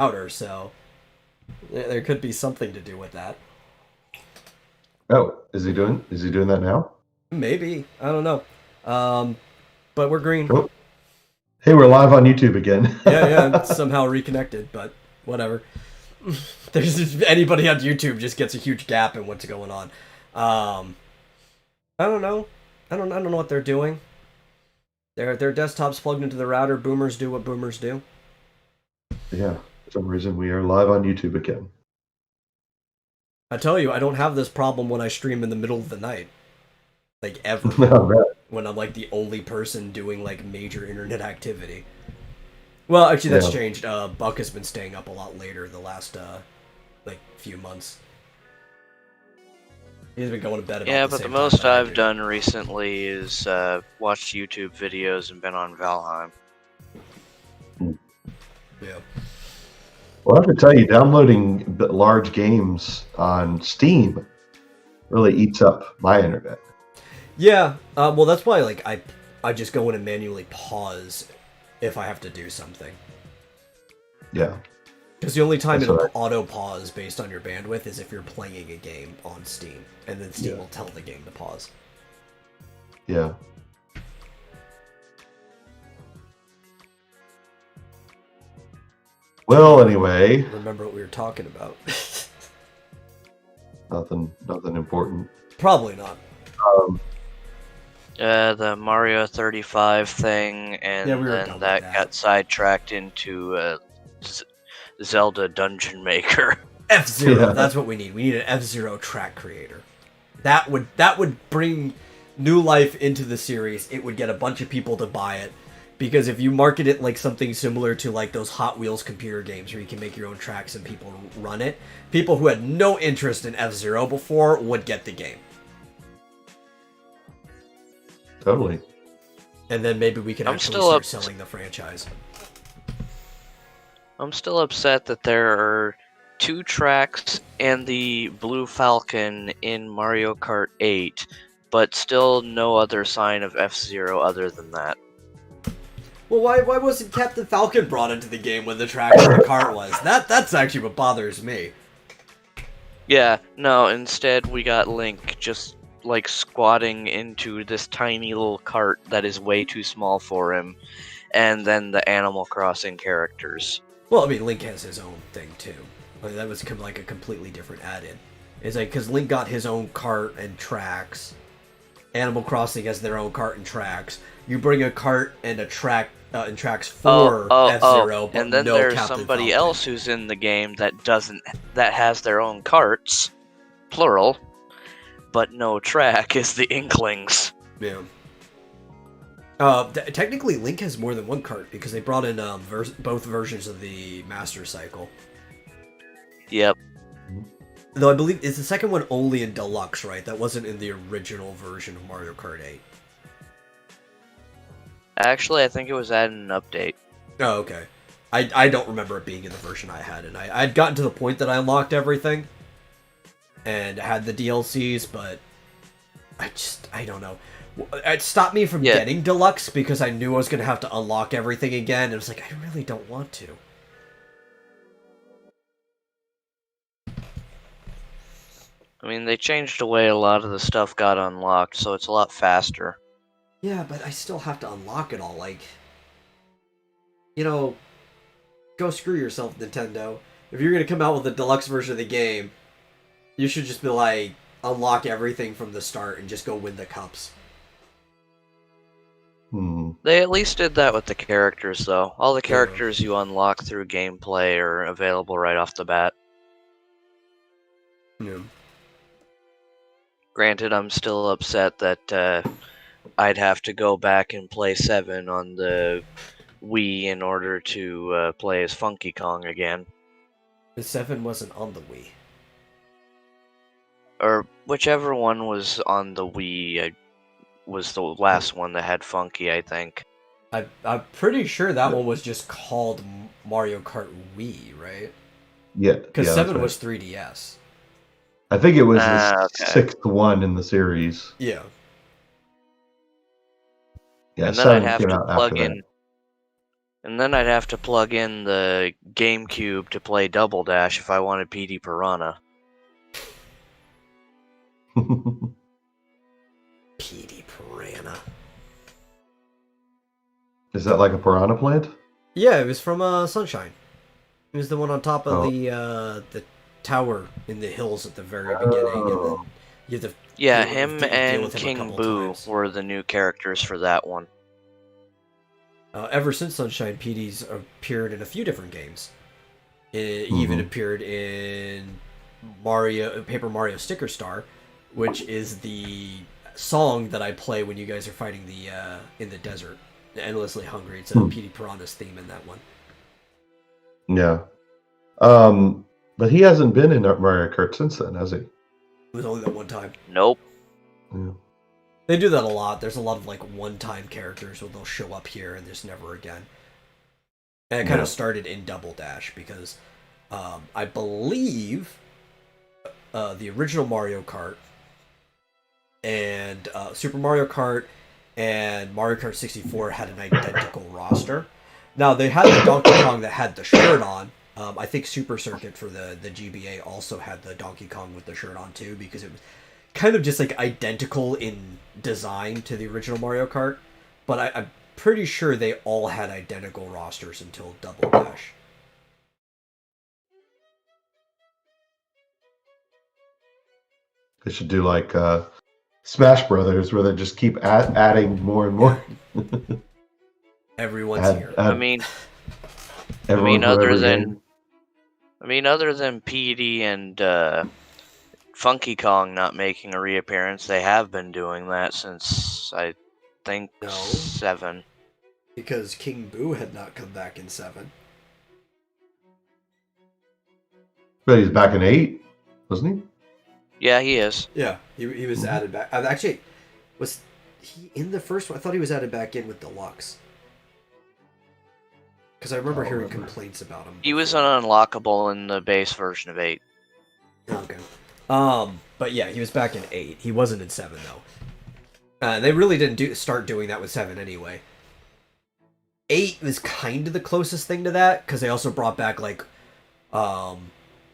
outer, so there could be something to do with that. Oh, is he doing that now? Maybe, I don't know. Um, but we're green. Oh, hey, we're live on YouTube again. Yeah, yeah, somehow reconnected, but whatever. There's just, anybody on YouTube just gets a huge gap in what's going on. Um, I don't know. I don't know what they're doing. Their desktops plugged into the router. Boomers do what boomers do. Yeah, for some reason we are live on YouTube again. I tell you, I don't have this problem when I stream in the middle of the night, like ever. No, right. When I'm like the only person doing like major internet activity. Well, actually, that's Yeah. changed. Buck has been staying up a lot later the last like few months. He's been going to bed about Yeah, the but the same time most that I I've do. done recently is watched YouTube videos and been on Valheim. Yeah. Well, I have to tell you, downloading large games on Steam really eats up my internet. Yeah. Well, that's why like I just go in and manually pause if I have to do something. Yeah. Because the only time That's it'll right. auto pause based on your bandwidth is if you're playing a game on Steam, and then Steam Yeah. will tell the game to pause. Yeah. Well, anyway, Remember what we were talking about? nothing important. Probably not. Um, The Mario 35 thing, and Yeah, we were done then with that that. got sidetracked into Zelda Dungeon Maker. F-Zero, Yeah. that's what we need. We need an F-Zero track creator. That would bring new life into the series. It would get a bunch of people to buy it. Because if you market it like something similar to like those Hot Wheels computer games where you can make your own tracks and people run it, people who had no interest in F-Zero before would get the game. Totally. And then maybe we can I'm actually still start up- selling the franchise. I'm still upset that there are 2 tracks and the Blue Falcon in Mario Kart 8, but still no other sign of F-Zero other than that. Well, why wasn't Captain Falcon brought into the game when the track and the cart was? That's actually what bothers me. Yeah, no, instead we got Link just like squatting into this tiny little cart that is way too small for him, and then the Animal Crossing characters. Well, I mean, Link has his own thing too. Like, that was like a completely different add-in. It's like because Link got his own cart and tracks. Animal Crossing has their own cart and tracks. You bring a cart and a track and tracks for F-Zero, but and then no there's Captain somebody Falcon. else who's in the game that has their own carts, plural, but no track is the Inklings. Yeah. Technically, Link has more than one cart because they brought in both versions of the Master Cycle. Yep. Though I believe it's the second one only in Deluxe, right? That wasn't in the original version of Mario Kart 8. Actually, I think it was added in an update. Oh, okay. I don't remember it being in the version I had, and I'd gotten to the point that I unlocked everything and had the DLCs, but I don't know. It stopped me from getting Deluxe because I knew I was going to have to unlock everything again, and it was like, I really don't want to. I mean, they changed the way a lot of the stuff got unlocked, so it's a lot faster. Yeah, but I still have to unlock it all, like... You know, go screw yourself, Nintendo. If you're going to come out with a deluxe version of the game, you should just be like, unlock everything from the start and just go win the cups. They at least did that with the characters, though. All the characters you unlock through gameplay are available right off the bat. Yeah. Granted, I'm still upset that I'd have to go back and play 7 on the Wii in order to play as Funky Kong again. The 7 wasn't on the Wii. Or whichever one was on the Wii was the last one that had Funky, I think. I'm pretty sure that one was just called Mario Kart Wii, right? Yeah. Because yeah, 7 right. was 3DS. I think it was the okay. 6th one in the series. Yeah. Yeah, And then I'd 7 have came to out plug after in. that. And then I'd have to plug in the GameCube to play Double Dash if I wanted PD Piranha. PD Piranha. Is that like a piranha plant? Yeah, it was from Sunshine. It was the one on top of the tower in the hills at the very beginning, and then you have to him and King Boo were the new characters for that one. Ever since Sunshine, PD's appeared in a few different games. He even appeared in Paper Mario Sticker Star, which is the song that I play when you guys are fighting in the desert. Endlessly Hungry. It's a PD Piranha's theme in that one. Yeah. But he hasn't been in Mario Kart since then, has he? It was only that one time. Nope. Yeah. They do that a lot. There's a lot of like one-time characters where they'll show up here and there's never again. And it kind of started in Double Dash because I believe the original Mario Kart and Super Mario Kart and Mario Kart 64 had an identical roster. Now, they had the Donkey Kong that had the shirt on. I think Super Circuit for the GBA also had the Donkey Kong with the shirt on too, because it was kind of just like identical in design to the original Mario Kart. But I'm pretty sure they all had identical rosters until Double Dash. They should do like Smash Brothers, where they just keep adding more and more. Everyone's here. I mean, other than PD and Funky Kong not making a reappearance, they have been doing that since I think 7. Because King Boo had not come back in 7. But he's back in 8, wasn't he? Yeah, he is. Yeah, he was added back. Actually, was he in the first one? I thought he was added back in with Deluxe. Because I remember hearing complaints about him. He was unlockable in the base version of 8. Okay. But yeah, he was back in 8. He wasn't in 7 though. They really didn't start doing that with 7 anyway. 8 was kind of the closest thing to that, because they also brought back like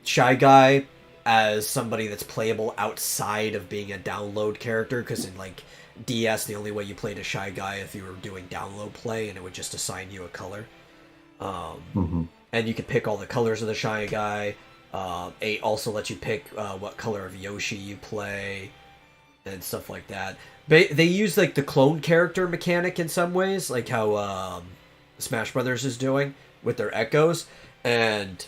Shy Guy as somebody that's playable outside of being a download character, because in like DS the only way you played a Shy Guy if you were doing download play, and it would just assign you a color. And you could pick all the colors of the Shy Guy. 8 also lets you pick what color of Yoshi you play and stuff like that. They use like the clone character mechanic in some ways, like how Smash Brothers is doing with their echoes, and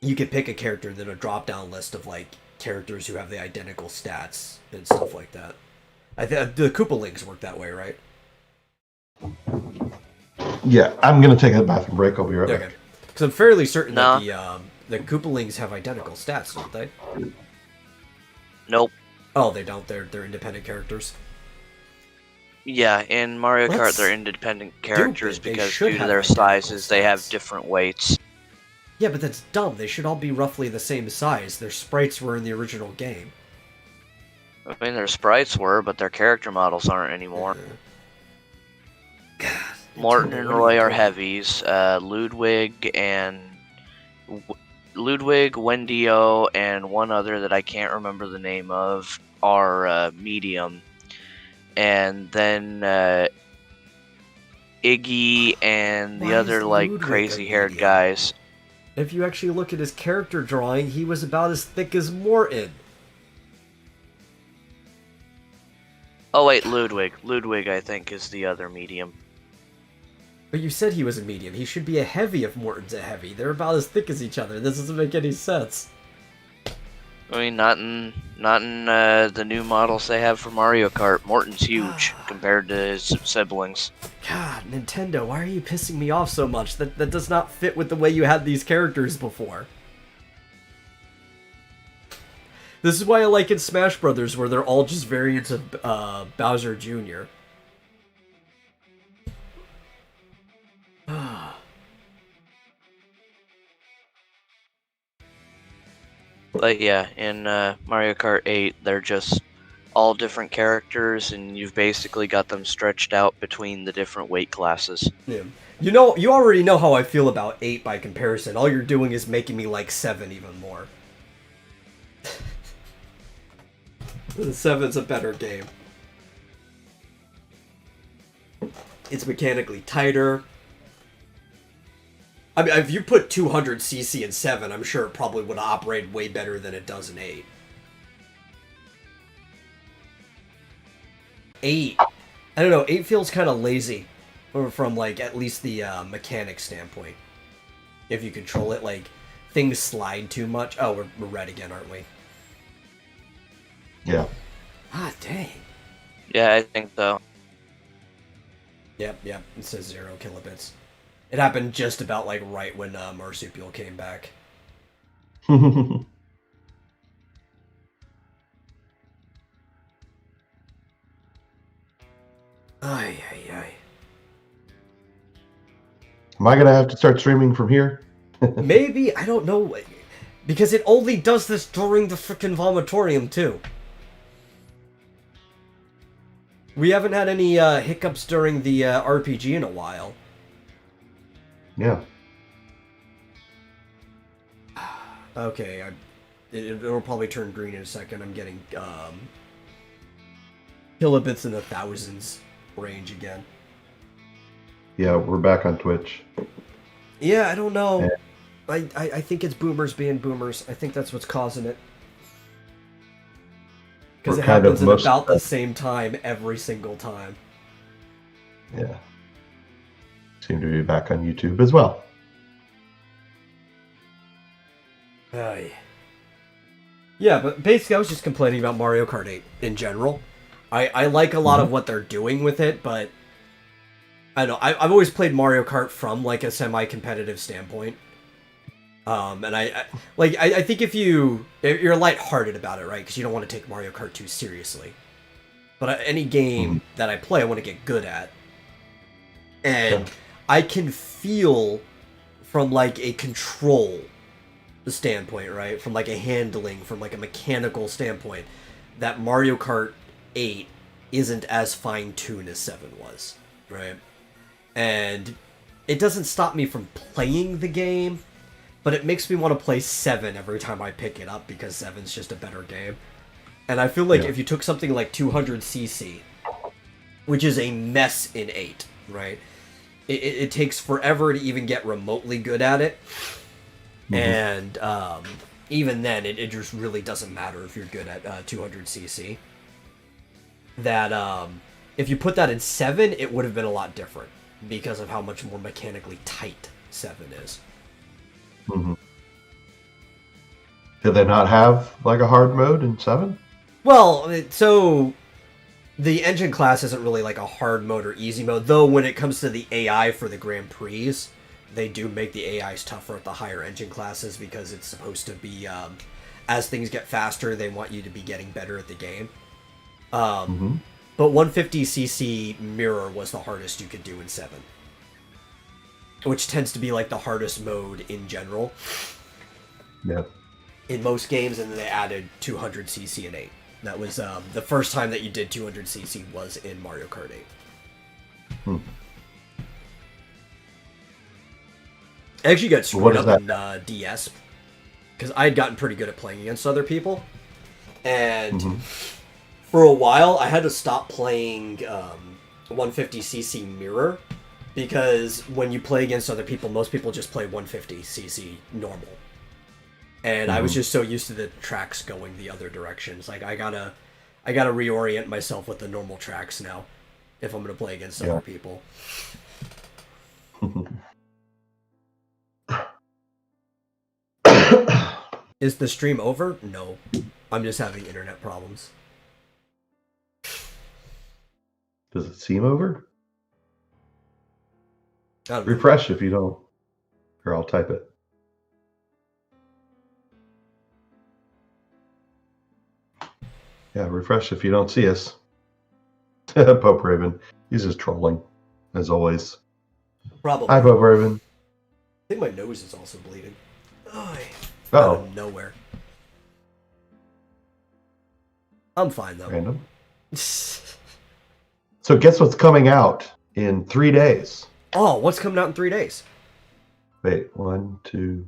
you can pick a character and then a drop-down list of like characters who have the identical stats and stuff like that. I think the Koopalings work that way, right? Yeah, I'm gonna take a bathroom break. I'll be right back. Because I'm fairly certain that the Koopalings have identical stats, don't they? Nope. Oh, they don't. They're independent characters. Yeah, in Mario Kart they're independent characters because due to their sizes they have different weights. Yeah, but that's dumb. They should all be roughly the same size. Their sprites were in the original game. I mean, their sprites were, but their character models aren't anymore. God, Morton and Roy are heavies. Ludwig, Wendio, and one other that I can't remember the name of are medium. And then Iggy and the other like crazy-haired guys. If you actually look at his character drawing, he was about as thick as Morton. Oh wait, Ludwig. Ludwig, I think, is the other medium. But you said he was a medium. He should be a heavy if Morton's a heavy. They're about as thick as each other. This doesn't make any sense. I mean, not in the new models they have for Mario Kart. Morton's huge compared to his siblings. God, Nintendo, why are you pissing me off so much? That does not fit with the way you had these characters before. This is why I like in Smash Brothers, where they're all just variants of Bowser Jr. But yeah, in Mario Kart 8, they're just all different characters, and you've basically got them stretched out between the different weight classes. Yeah. You already know how I feel about 8 by comparison. All you're doing is making me like 7 even more. 7's a better game. It's mechanically tighter. I mean, if you put 200cc in 7, I'm sure it probably would operate way better than it does in 8. 8, I don't know, 8 feels kind of lazy, from, like, at least the mechanic standpoint. If you control it, like, things slide too much. Oh, we're red again, aren't we? Yeah. Ah, dang. Yeah, I think so. Yep, it says 0 kilobits. It happened just about, like, right when Marsupial came back. Ay. Am I going to have to start streaming from here? Maybe, I don't know. Because it only does this during the frickin' Vomitorium, too. We haven't had any hiccups during the RPG in a while. Yeah. Okay, it'll probably turn green in a second. I'm getting kilobits in the thousands range again. Yeah, we're back on Twitch. Yeah, I don't know. I think it's boomers being boomers. I think that's what's causing it. Because it happens at about the same time every single time. Yeah. Seem to be back on YouTube as well. Yeah, but basically I was just complaining about Mario Kart 8 in general. I like a lot of what they're doing with it, but I don't know. I've always played Mario Kart from like a semi-competitive standpoint. And I think if you're lighthearted about it, right? Because you don't want to take Mario Kart too seriously. But any game that I play, I want to get good at. And I can feel from like a control standpoint, right? From like a handling, from like a mechanical standpoint, that Mario Kart 8 isn't as fine-tuned as 7 was, right? And it doesn't stop me from playing the game, but it makes me want to play 7 every time I pick it up because 7's just a better game. And I feel like if you took something like 200cc, which is a mess in 8, right? It takes forever to even get remotely good at it. And even then, it just really doesn't matter if you're good at 200cc. That if you put that in 7, it would have been a lot different because of how much more mechanically tight 7 is. Did they not have like a hard mode in 7? Well, so the engine class isn't really like a hard mode or easy mode, though when it comes to the AI for the Grand Prix, they do make the AIs tougher at the higher engine classes because it's supposed to be, as things get faster, they want you to be getting better at the game. But 150cc mirror was the hardest you could do in 7. Which tends to be like the hardest mode in general. Yeah. In most games, and then they added 200cc in 8. That was the first time that you did 200cc was in Mario Kart 8. I actually got screwed up in DS because I had gotten pretty good at playing against other people, and for a while I had to stop playing 150cc mirror because when you play against other people, most people just play 150cc normal. And I was just so used to the tracks going the other directions. Like I gotta reorient myself with the normal tracks now if I'm gonna play against other people. Is the stream over? No. I'm just having internet problems. Does it seem over? Refresh Refresh if you don't. Or I'll type it. Yeah, refresh if you don't see us. Pope Raven. He's just trolling, as always. Probably. Hi, Pope Raven. I think my nose is also bleeding. Out of nowhere. I'm fine, though. Random. So guess what's coming out in 3 days? Oh, what's coming out in 3 days? Wait, 1, 2.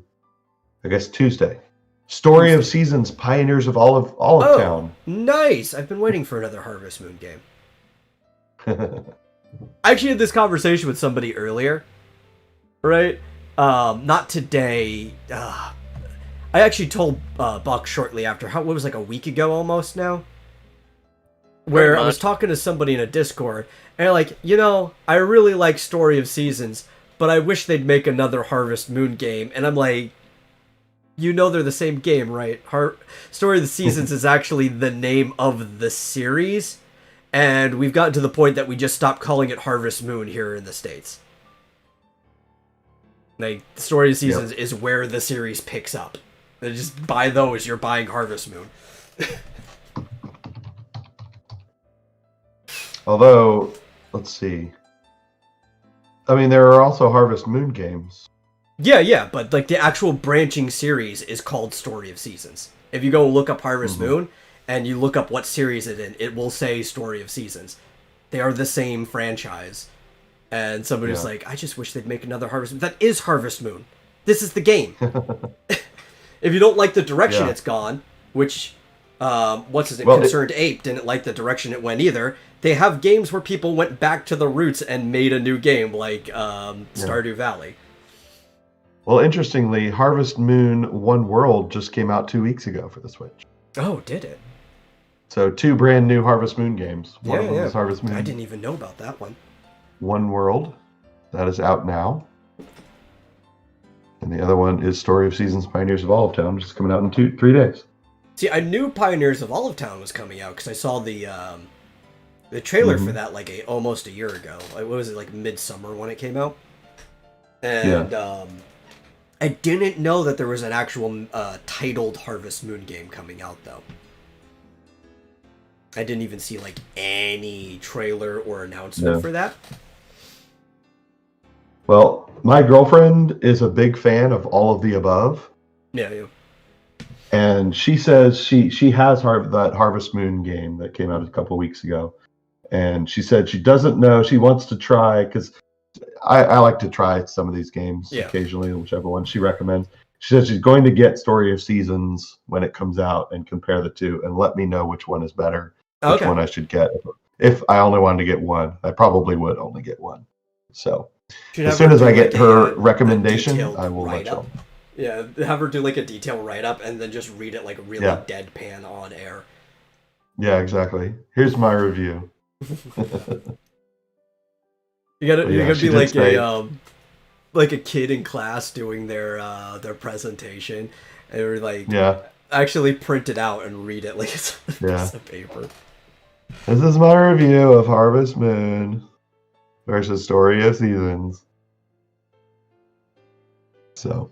I guess Tuesday. Story of Seasons, Pioneers of Olive Town. Nice! I've been waiting for another Harvest Moon game. I actually had this conversation with somebody earlier, right? Not today. I actually told Buck shortly after. What was like a week ago almost now? Where I was talking to somebody in a Discord, and they're like, I really like Story of Seasons, but I wish they'd make another Harvest Moon game. And I'm like, they're the same game, right? Story of the Seasons is actually the name of the series, and we've gotten to the point that we just stopped calling it Harvest Moon here in the States. Like, Story of Seasons is where the series picks up. Just buy those, you're buying Harvest Moon. Although, let's see. I mean, there are also Harvest Moon games. Yeah, but like the actual branching series is called Story of Seasons. If you go look up Harvest Moon and you look up what series it's in, it will say Story of Seasons. They are the same franchise. And somebody's like, I just wish they'd make another Harvest Moon. That is Harvest Moon. This is the game. If you don't like the direction it's gone, which, Concerned Ape didn't like the direction it went either. They have games where people went back to the roots and made a new game, like Stardew Valley. Well, interestingly, Harvest Moon One World just came out 2 weeks ago for the Switch. Oh, did it? So 2 brand new Harvest Moon games. One of them is Harvest Moon. I didn't even know about that one. One World, that is out now. And the other one is Story of Seasons, Pioneers of Olive Town, which is coming out in 3 days. See, I knew Pioneers of Olive Town was coming out because I saw the trailer for that like almost a year ago. What was it, like midsummer when it came out? And I didn't know that there was an actual titled Harvest Moon game coming out, though. I didn't even see like any trailer or announcement for that. Well, my girlfriend is a big fan of all of the above. Yeah. And she says she has that Harvest Moon game that came out a couple weeks ago. And she said she doesn't know, she wants to try, because I like to try some of these games occasionally, whichever one she recommends. She says she's going to get Story of Seasons when it comes out and compare the two and let me know which one is better, which one I should get. If I only wanted to get one, I probably would only get one. So as soon as I get her recommendation, I will let you know. Yeah, have her do like a detailed write-up and then just read it like really deadpan on air. Yeah, exactly. Here's my review. You're gonna be like a kid in class doing their presentation, and we're like actually print it out and read it like it's a piece of paper. This is my review of Harvest Moon versus Story of Seasons. So,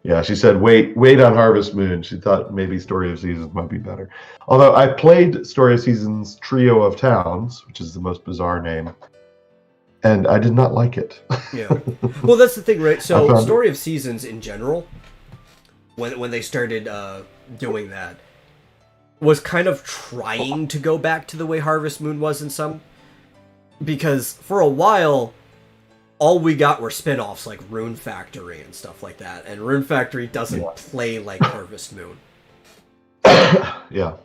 yeah, she said wait on Harvest Moon. She thought maybe Story of Seasons might be better. Although I played Story of Seasons Trio of Towns, which is the most bizarre name, and I did not like it. Yeah. Well, that's the thing, right? So Story of Seasons in general, when they started doing that, was kind of trying to go back to the way Harvest Moon was in some. Because for a while, all we got were spin-offs like Rune Factory and stuff like that. And Rune Factory doesn't play like Harvest Moon. Yeah.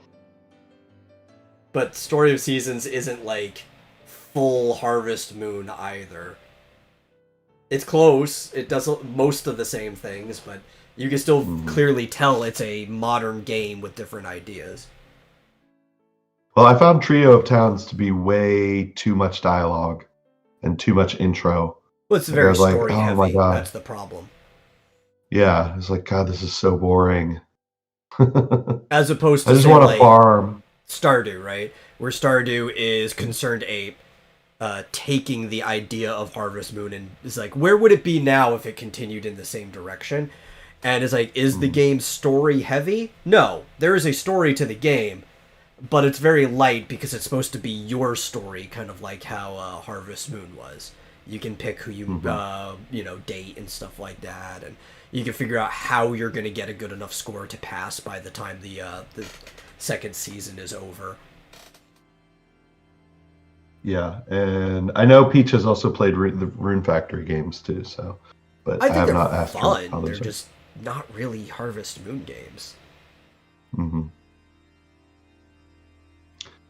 But Story of Seasons isn't like full Harvest Moon either. It's close. It does most of the same things, but you can still clearly tell it's a modern game with different ideas. Well, I found Trio of Towns to be way too much dialogue and too much intro. Well, it's very story heavy. My God. That's the problem. Yeah, it's like, God, this is so boring. As opposed to, I just want to farm. Stardew, right? Where Stardew is Concerned Ape taking the idea of Harvest Moon and is like, where would it be now if it continued in the same direction? And it's like, is the game story heavy? No, there is a story to the game, but it's very light because it's supposed to be your story, kind of like how Harvest Moon was. You can pick who you date and stuff like that, and you can figure out how you're going to get a good enough score to pass by the time the second season is over. Yeah, and I know Peach has also played the Rune Factory games too. So, but I I think have they're not asked her how fun. They're those are. just not really Harvest Moon games. Hmm.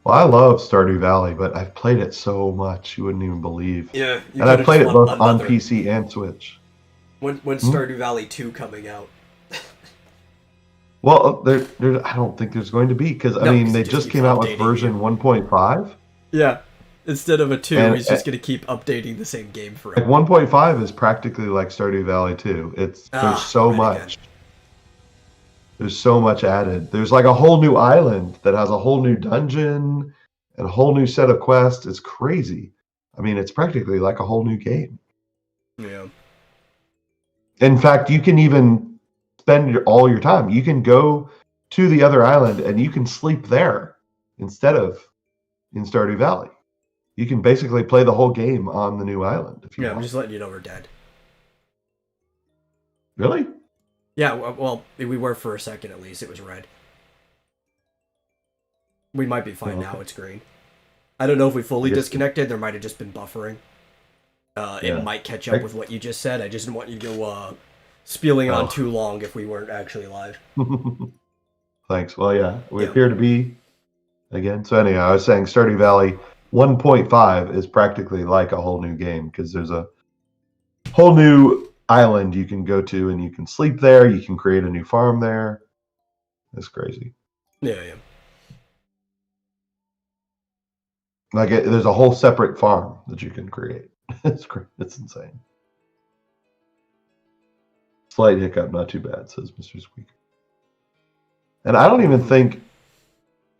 Well, I love Stardew Valley, but I've played it so much you wouldn't even believe. Yeah, you And I've could have played just it won both on another. PC and Switch. When Hmm? Stardew Valley 2 coming out? Well, I don't think there's going to be because I No, mean because it they just just keeps came out with updating version you. 1.5, Yeah. Instead of a 2, and he's just going to keep updating the same game like forever. 1.5 is practically like Stardew Valley 2. There's so Right again. much. There's so much added. There's like a whole new island that has a whole new dungeon and a whole new set of quests. It's crazy. I mean, it's practically like a whole new game. Yeah. In fact, you can even spend all your time. You can go to the other island and you can sleep there instead of in Stardew Valley. You can basically play the whole game on the new island if you Yeah, I'm want. just letting you know we're dead. Really? Yeah, well, we were for a second at least. It was red. We might be fine now. Okay. It's green. I don't know if we fully I guess- disconnected. There might have just been buffering. Yeah. It might catch up with what you just said. I just didn't want you to go spieling on too long if we weren't actually live. Thanks. Well, yeah, we Yeah. appear to be again. So anyhow, I was saying Stardew Valley 1.5 is practically like a whole new game because there's a whole new island you can go to and you can sleep there. You can create a new farm there. It's crazy. Yeah. Like there's a whole separate farm that you can create. It's insane. Slight hiccup, not too bad, says Mr. Squeaker. And I don't even think,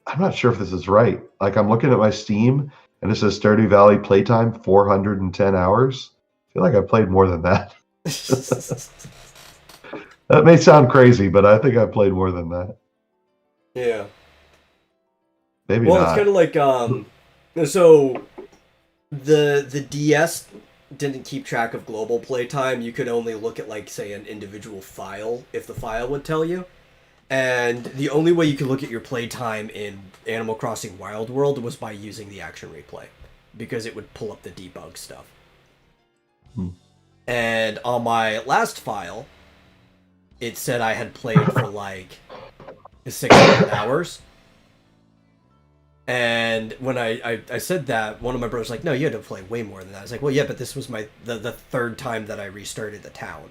I'm not sure if this is right. Like I'm looking at my Steam and it says Stardew Valley playtime 410 hours. I feel like I played more than that. That may sound crazy, but I think I played more than that. Yeah. Maybe Well, not. it's kind of like so the DS didn't keep track of global playtime. You could only look at like say an individual file if the file would tell you. And the only way you could look at your playtime in Animal Crossing Wild World was by using the action replay because it would pull up the debug stuff. And on my last file, it said I had played for like 600 hours. And when I said that, one of my brothers was like, no, you had to play way more than that. I was like, well, yeah, but this was the third time that I restarted the town.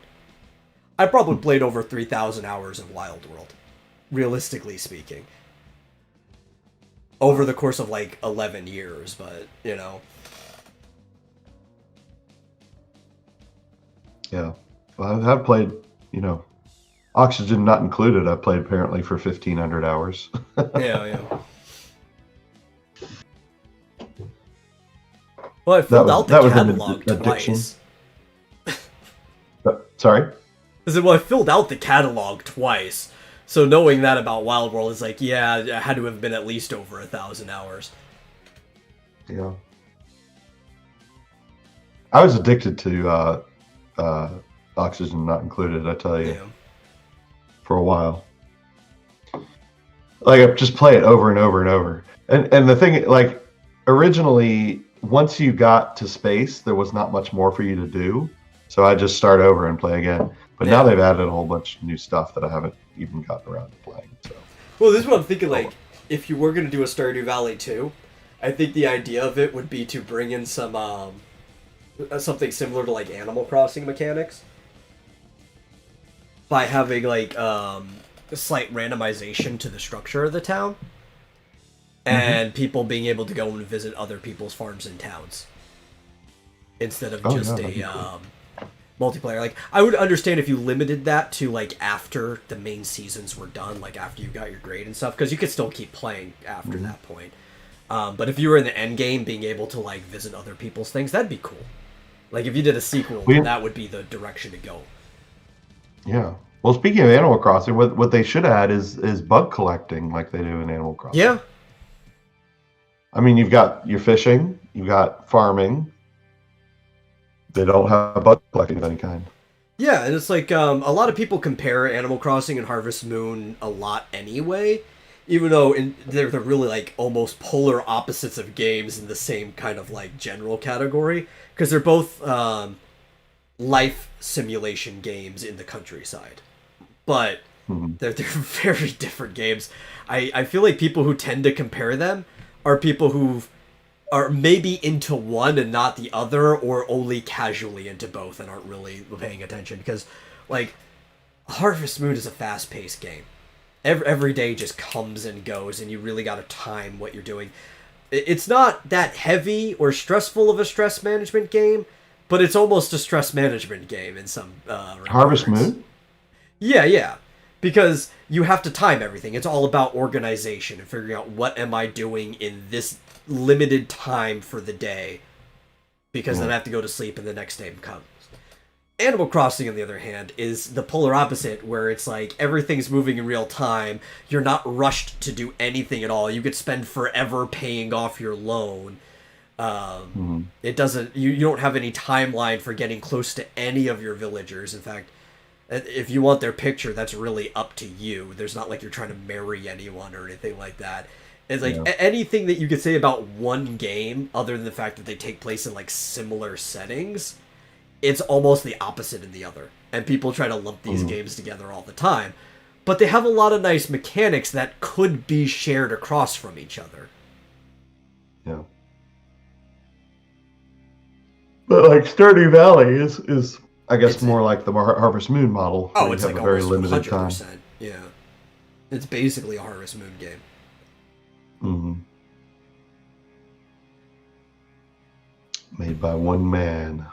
I probably played over 3,000 hours of Wild World, realistically speaking. Over the course of like 11 years, but, you know. Yeah. Well, I've played, Oxygen not included. I played apparently for 1,500 hours. Yeah. Well, I filled out the catalog twice. Sorry? I said, well, I filled out the catalog twice. So knowing that about Wild World is like, yeah, it had to have been at least over 1,000 hours. Yeah. I was addicted to Oxygen not included, I tell you, for a while. Like, I just play it over and over and over. And the thing, like, originally, once you got to space, there was not much more for you to do. So I just start over and play again. But now they've added a whole bunch of new stuff that I haven't even gotten around to playing. So. Well, this is what I'm thinking, like, if you were going to do a Stardew Valley 2, I think the idea of it would be to bring in some, something similar to, like, Animal Crossing mechanics. By having, like, a slight randomization to the structure of the town. And people being able to go and visit other people's farms and towns. Instead of just multiplayer. Like, I would understand if you limited that to, like, after the main seasons were done, like, after you got your grade and stuff, because you could still keep playing after that point. But if you were in the end game, being able to, like, visit other people's things, that'd be cool. Like, if you did a sequel, that would be the direction to go. Yeah. Well, speaking of Animal Crossing, what they should add is bug collecting like they do in Animal Crossing. Yeah. I mean, you've got your fishing, you've got farming. They don't have bug collecting of any kind. Yeah, and it's like, a lot of people compare Animal Crossing and Harvest Moon a lot anyway, even though they're really like almost polar opposites of games in the same kind of like general category, because they're both life simulation games in the countryside, but they're very different games. I feel like people who tend to compare them are people who are maybe into one and not the other, or only casually into both and aren't really paying attention, because like Harvest Moon is a fast-paced game. Every day just comes and goes, and you really got to time what you're doing. It's not that heavy or stressful of a stress management game, but it's almost a stress management game in some regards. Harvest Moon? Yeah. Because you have to time everything. It's all about organization and figuring out what am I doing in this limited time for the day, because then I have to go to sleep and the next day comes. Animal Crossing, on the other hand, is the polar opposite, where it's like everything's moving in real time. You're not rushed to do anything at all. You could spend forever paying off your loan. It doesn't. You don't have any timeline for getting close to any of your villagers. In fact, if you want their picture, that's really up to you. There's not like you're trying to marry anyone or anything like that. It's like anything that you could say about one game, other than the fact that they take place in like similar settings, it's almost the opposite in the other. And people try to lump these games together all the time. But they have a lot of nice mechanics that could be shared across from each other. Yeah. But like Stardew Valley is I guess more like the Harvest Moon model. Oh, it's like a very limited 100%. time. Yeah. It's basically a Harvest Moon game. Made by one man.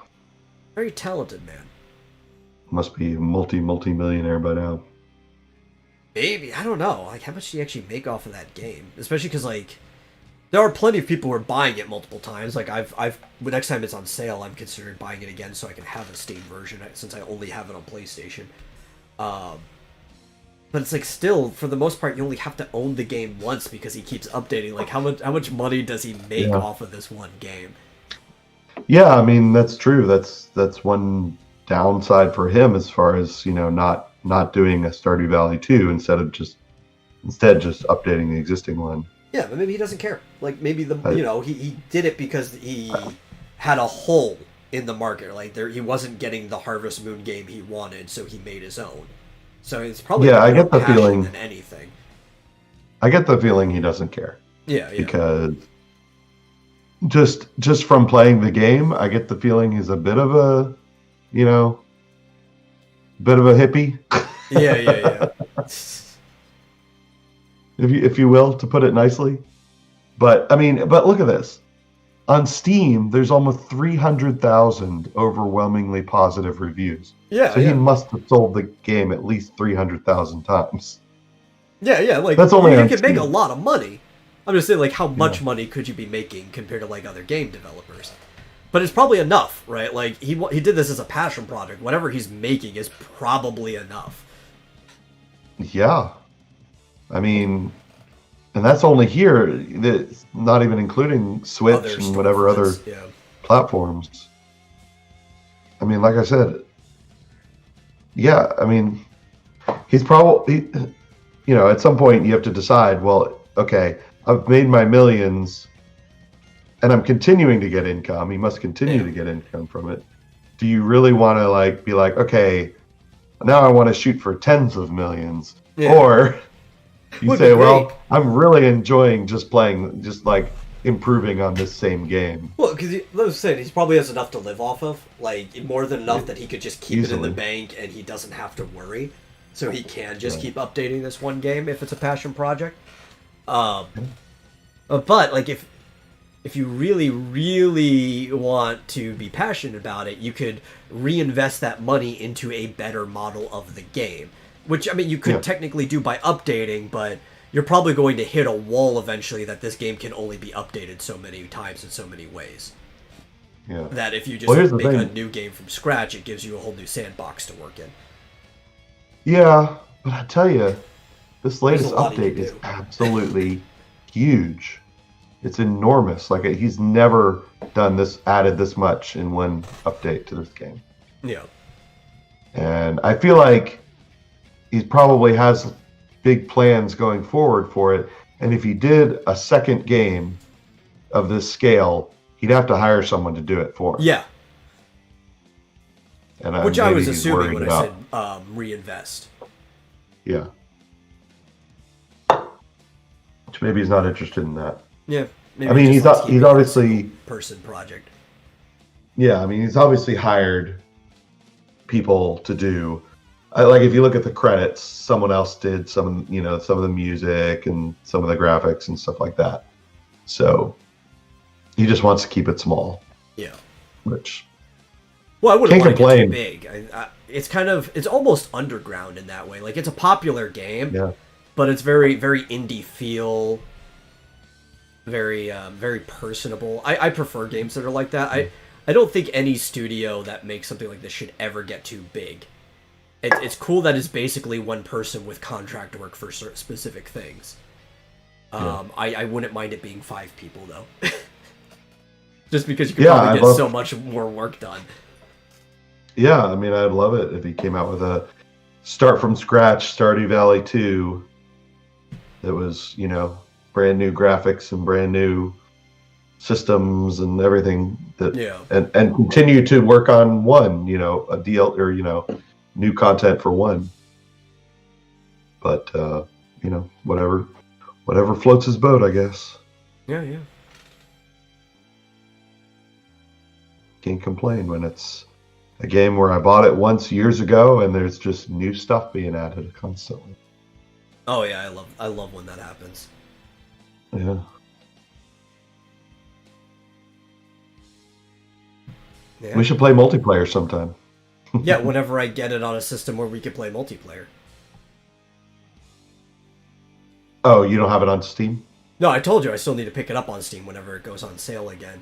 Very talented man. Must be a multi-millionaire by now. Maybe, I don't know. Like, how much do you actually make off of that game? Especially because, like, there are plenty of people who are buying it multiple times. Like, next time it's on sale, I'm considering buying it again so I can have a Steam version, since I only have it on PlayStation. But it's like, still, for the most part, you only have to own the game once because he keeps updating. Like, how much money does he make off of this one game? Yeah, I mean, that's true. That's one downside for him, as far as, not doing a Stardew Valley 2 instead just updating the existing one. Yeah, but maybe he doesn't care. Like, maybe he did it because he had a hole in the market. Like, he wasn't getting the Harvest Moon game he wanted, so he made his own. So it's probably I get the feeling than anything. I get the feeling he doesn't care. Yeah. Because just from playing the game, I get the feeling he's a bit of a, hippie. Yeah. if you will, to put it nicely. But look at this. On Steam, there's almost 300,000 overwhelmingly positive reviews. Yeah. So he must have sold the game at least 300,000 times. Yeah. Like, that's only you can make a lot of money. I'm just saying, like, how much money could you be making compared to, like, other game developers? But it's probably enough, right? Like, he did this as a passion project. Whatever he's making is probably enough. Yeah. I mean, and that's only here. That's not even including Switch and whatever other platforms. I mean, like I said, he's probably, at some point you have to decide, well, okay, I've made my millions and I'm continuing to get income. He must continue to get income from it. Do you really want to be like, okay, now I want to shoot for tens of millions? Yeah. Or you say, well, I'm really enjoying just playing, just improving on this same game. Well, because let's say he probably has enough to live off of, like more than enough that he could just keep it in the bank and he doesn't have to worry. So he can just keep updating this one game if it's a passion project. But like if you really, really want to be passionate about it, you could reinvest that money into a better model of the game. Which, you could technically do by updating, but you're probably going to hit a wall eventually that this game can only be updated so many times in so many ways. Yeah. That if you just make a new game from scratch, it gives you a whole new sandbox to work in. Yeah, but I tell you, this latest update is absolutely huge. It's enormous. Like, he's never added this much in one update to this game. Yeah. And I feel like he probably has big plans going forward for it. And if he did a second game of this scale, he'd have to hire someone to do it for him. Yeah. And Which I maybe was he's assuming worried when about- I said reinvest. Yeah. Which maybe he's not interested in that. Yeah. Maybe I mean, he just wants to keep he's it a obviously single person project. Yeah, I mean, he's obviously hired people to do. Like if you look at the credits, someone else did some of the music and some of the graphics and stuff like that. So he just wants to keep it small. Yeah. Which Well, I wouldn't can't want to complain. get too big. It's almost underground in that way. Like it's a popular game, Yeah. but it's very, very indie feel. Very, very personable. I prefer games that are like that. I don't think any studio that makes something like this should ever get too big. It's cool that it's basically one person with contract work for specific things. I wouldn't mind it being 5 people though, just because you could probably get so much more work done. Yeah, I mean, I'd love it if he came out with a start from scratch Stardew Valley 2 that was, brand new graphics and brand new systems and everything and continue to work on one, a deal or, new content for one. But, whatever floats his boat, I guess. Yeah. Can't complain when it's a game where I bought it once years ago and there's just new stuff being added constantly. Oh yeah, I love when that happens. Yeah. Yeah. We should play multiplayer sometime. Yeah, whenever I get it on a system where we can play multiplayer. Oh, you don't have it on Steam? No, I told you I still need to pick it up on Steam whenever it goes on sale again.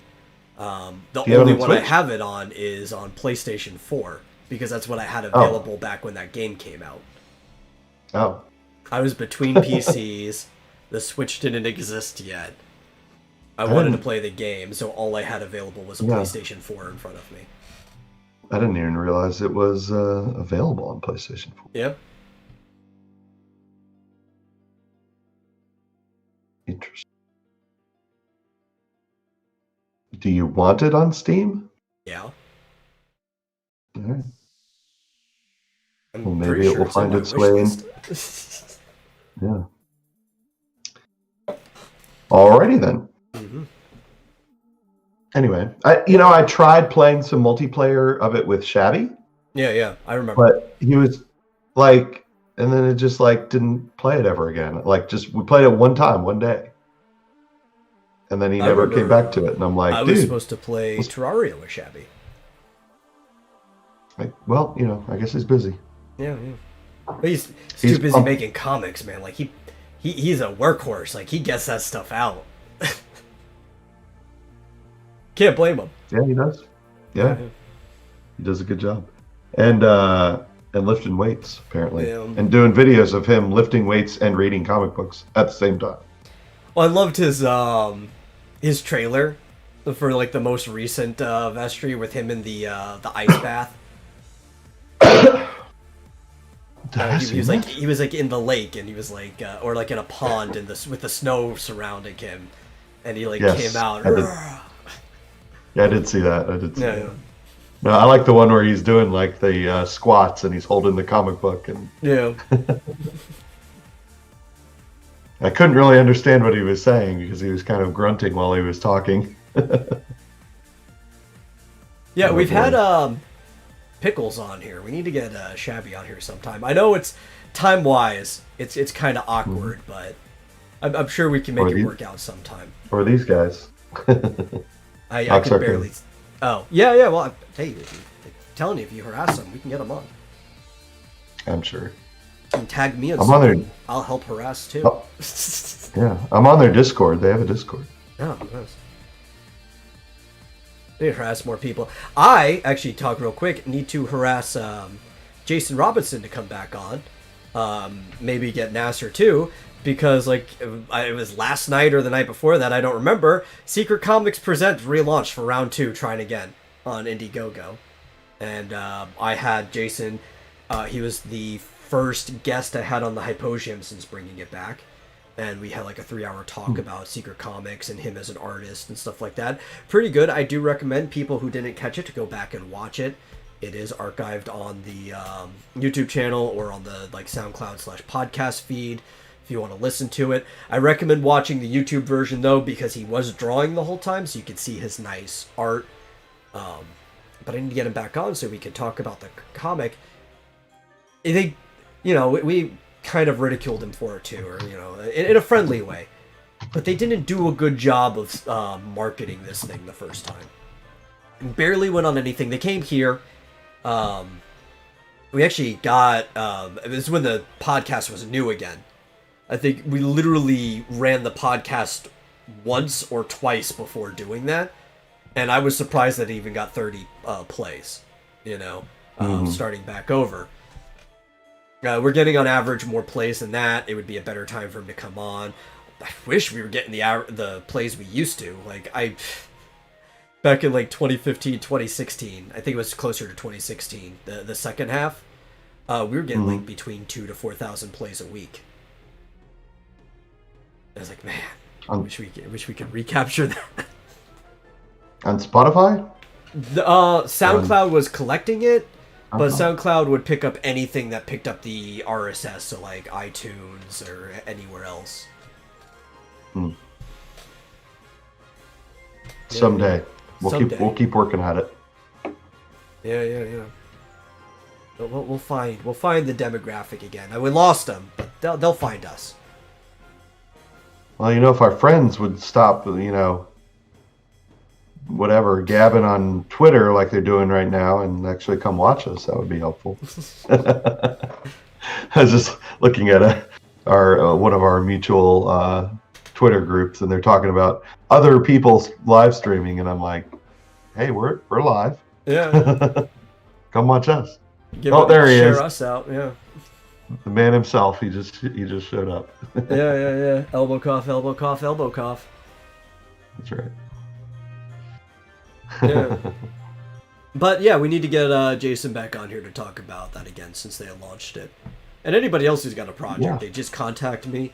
The you have only it on one I Switch? have it on is on PlayStation 4, because that's what I had available back when that game came out. Oh. I was between PCs, the Switch didn't exist yet. I wanted to play the game, so all I had available was a PlayStation 4 in front of me. I didn't even realize it was available on PlayStation 4. Yep. Interesting. Do you want it on Steam? Yeah. All right. I'm Well, maybe pretty it will it's on find my its wish way in. list. Yeah. Alrighty then. Mhm. Anyway, I tried playing some multiplayer of it with Shabby, Yeah, I remember. but he was like, and then it just like didn't play it ever again. Like we played it one time, one day, and then he never came back to it. And I'm like, I dude, was supposed to play Terraria with Shabby. well, I guess he's busy. Yeah. But he's too busy making comics, man. Like he's a workhorse. Like he gets that stuff out. Can't blame him. Yeah, he does. Yeah, he does a good job, and lifting weights apparently, and doing videos of him lifting weights and reading comic books at the same time. Well, I loved his trailer for like the most recent vestry with him in the ice bath. He was like in the lake, and he was like or like in a pond with the snow surrounding him, and he came out. I did see that. Yeah. No, I like the one where he's doing like the squats and he's holding the comic book, and Yeah. I couldn't really understand what he was saying because he was kind of grunting while he was talking. Yeah, we've had Pickles on here. We need to get Shabby on here sometime. I know it's time-wise, it's kind of awkward, but I'm sure we can make it work out sometime. Or these guys. I could barely. Oh yeah. Well, hey, I'm telling you, if you harass them, we can get them on. I'm sure. You can tag me on I'm on their... I'll help harass too. Oh. Yeah, I'm on their Discord. They have a Discord. Oh, nice. They need to harass more people. I actually talk real quick. Need to harass Jason Robinson to come back on. Maybe get Nasser too. Because it was last night or the night before that, I don't remember. Secret Comics Presents relaunched for round 2, trying again on Indiegogo, and I had Jason. He was the first guest I had on the Hypogeum since bringing it back. And we had like a 3-hour talk about Secret Comics and him as an artist and stuff like that. Pretty good. I do recommend people who didn't catch it to go back and watch it. It is archived on the YouTube channel or on the like SoundCloud/podcast feed if you want to listen to it. I recommend watching the YouTube version though, because he was drawing the whole time, so you could see his nice art. But I need to get him back on so we could talk about the comic. They, we kind of ridiculed him for it too, or in a friendly way, but they didn't do a good job of marketing this thing the first time. Barely went on anything. They came here. We actually got this is when the podcast was new again. I think we literally ran the podcast once or twice before doing that, and I was surprised that it even got 30 plays, starting back over. We're getting on average more plays than that. It would be a better time for him to come on. I wish we were getting the plays we used to. Back in like 2015, 2016, I think it was closer to 2016, the second half, we were getting like between 2,000 to 4,000 plays a week. I was like, man, I wish we could recapture that. On Spotify? The SoundCloud was collecting it. But SoundCloud would pick up anything that picked up the RSS, so like iTunes or anywhere else. Someday. We'll keep working at it. Yeah. We'll find the demographic again. We lost them, but they'll find us. Well, if our friends would stop, whatever, gabbing on Twitter like they're doing right now and actually come watch us, that would be helpful. I was just looking at one of our mutual Twitter groups, and they're talking about other people's live streaming, and I'm like, hey, we're live. Yeah. Come watch us. There he is. Share us out, yeah. The man himself, he just showed up. Yeah. Elbow cough, elbow cough, elbow cough. That's right. Yeah. But yeah, we need to get Jason back on here to talk about that again, since they launched it. And anybody else who's got a project, they just contact me.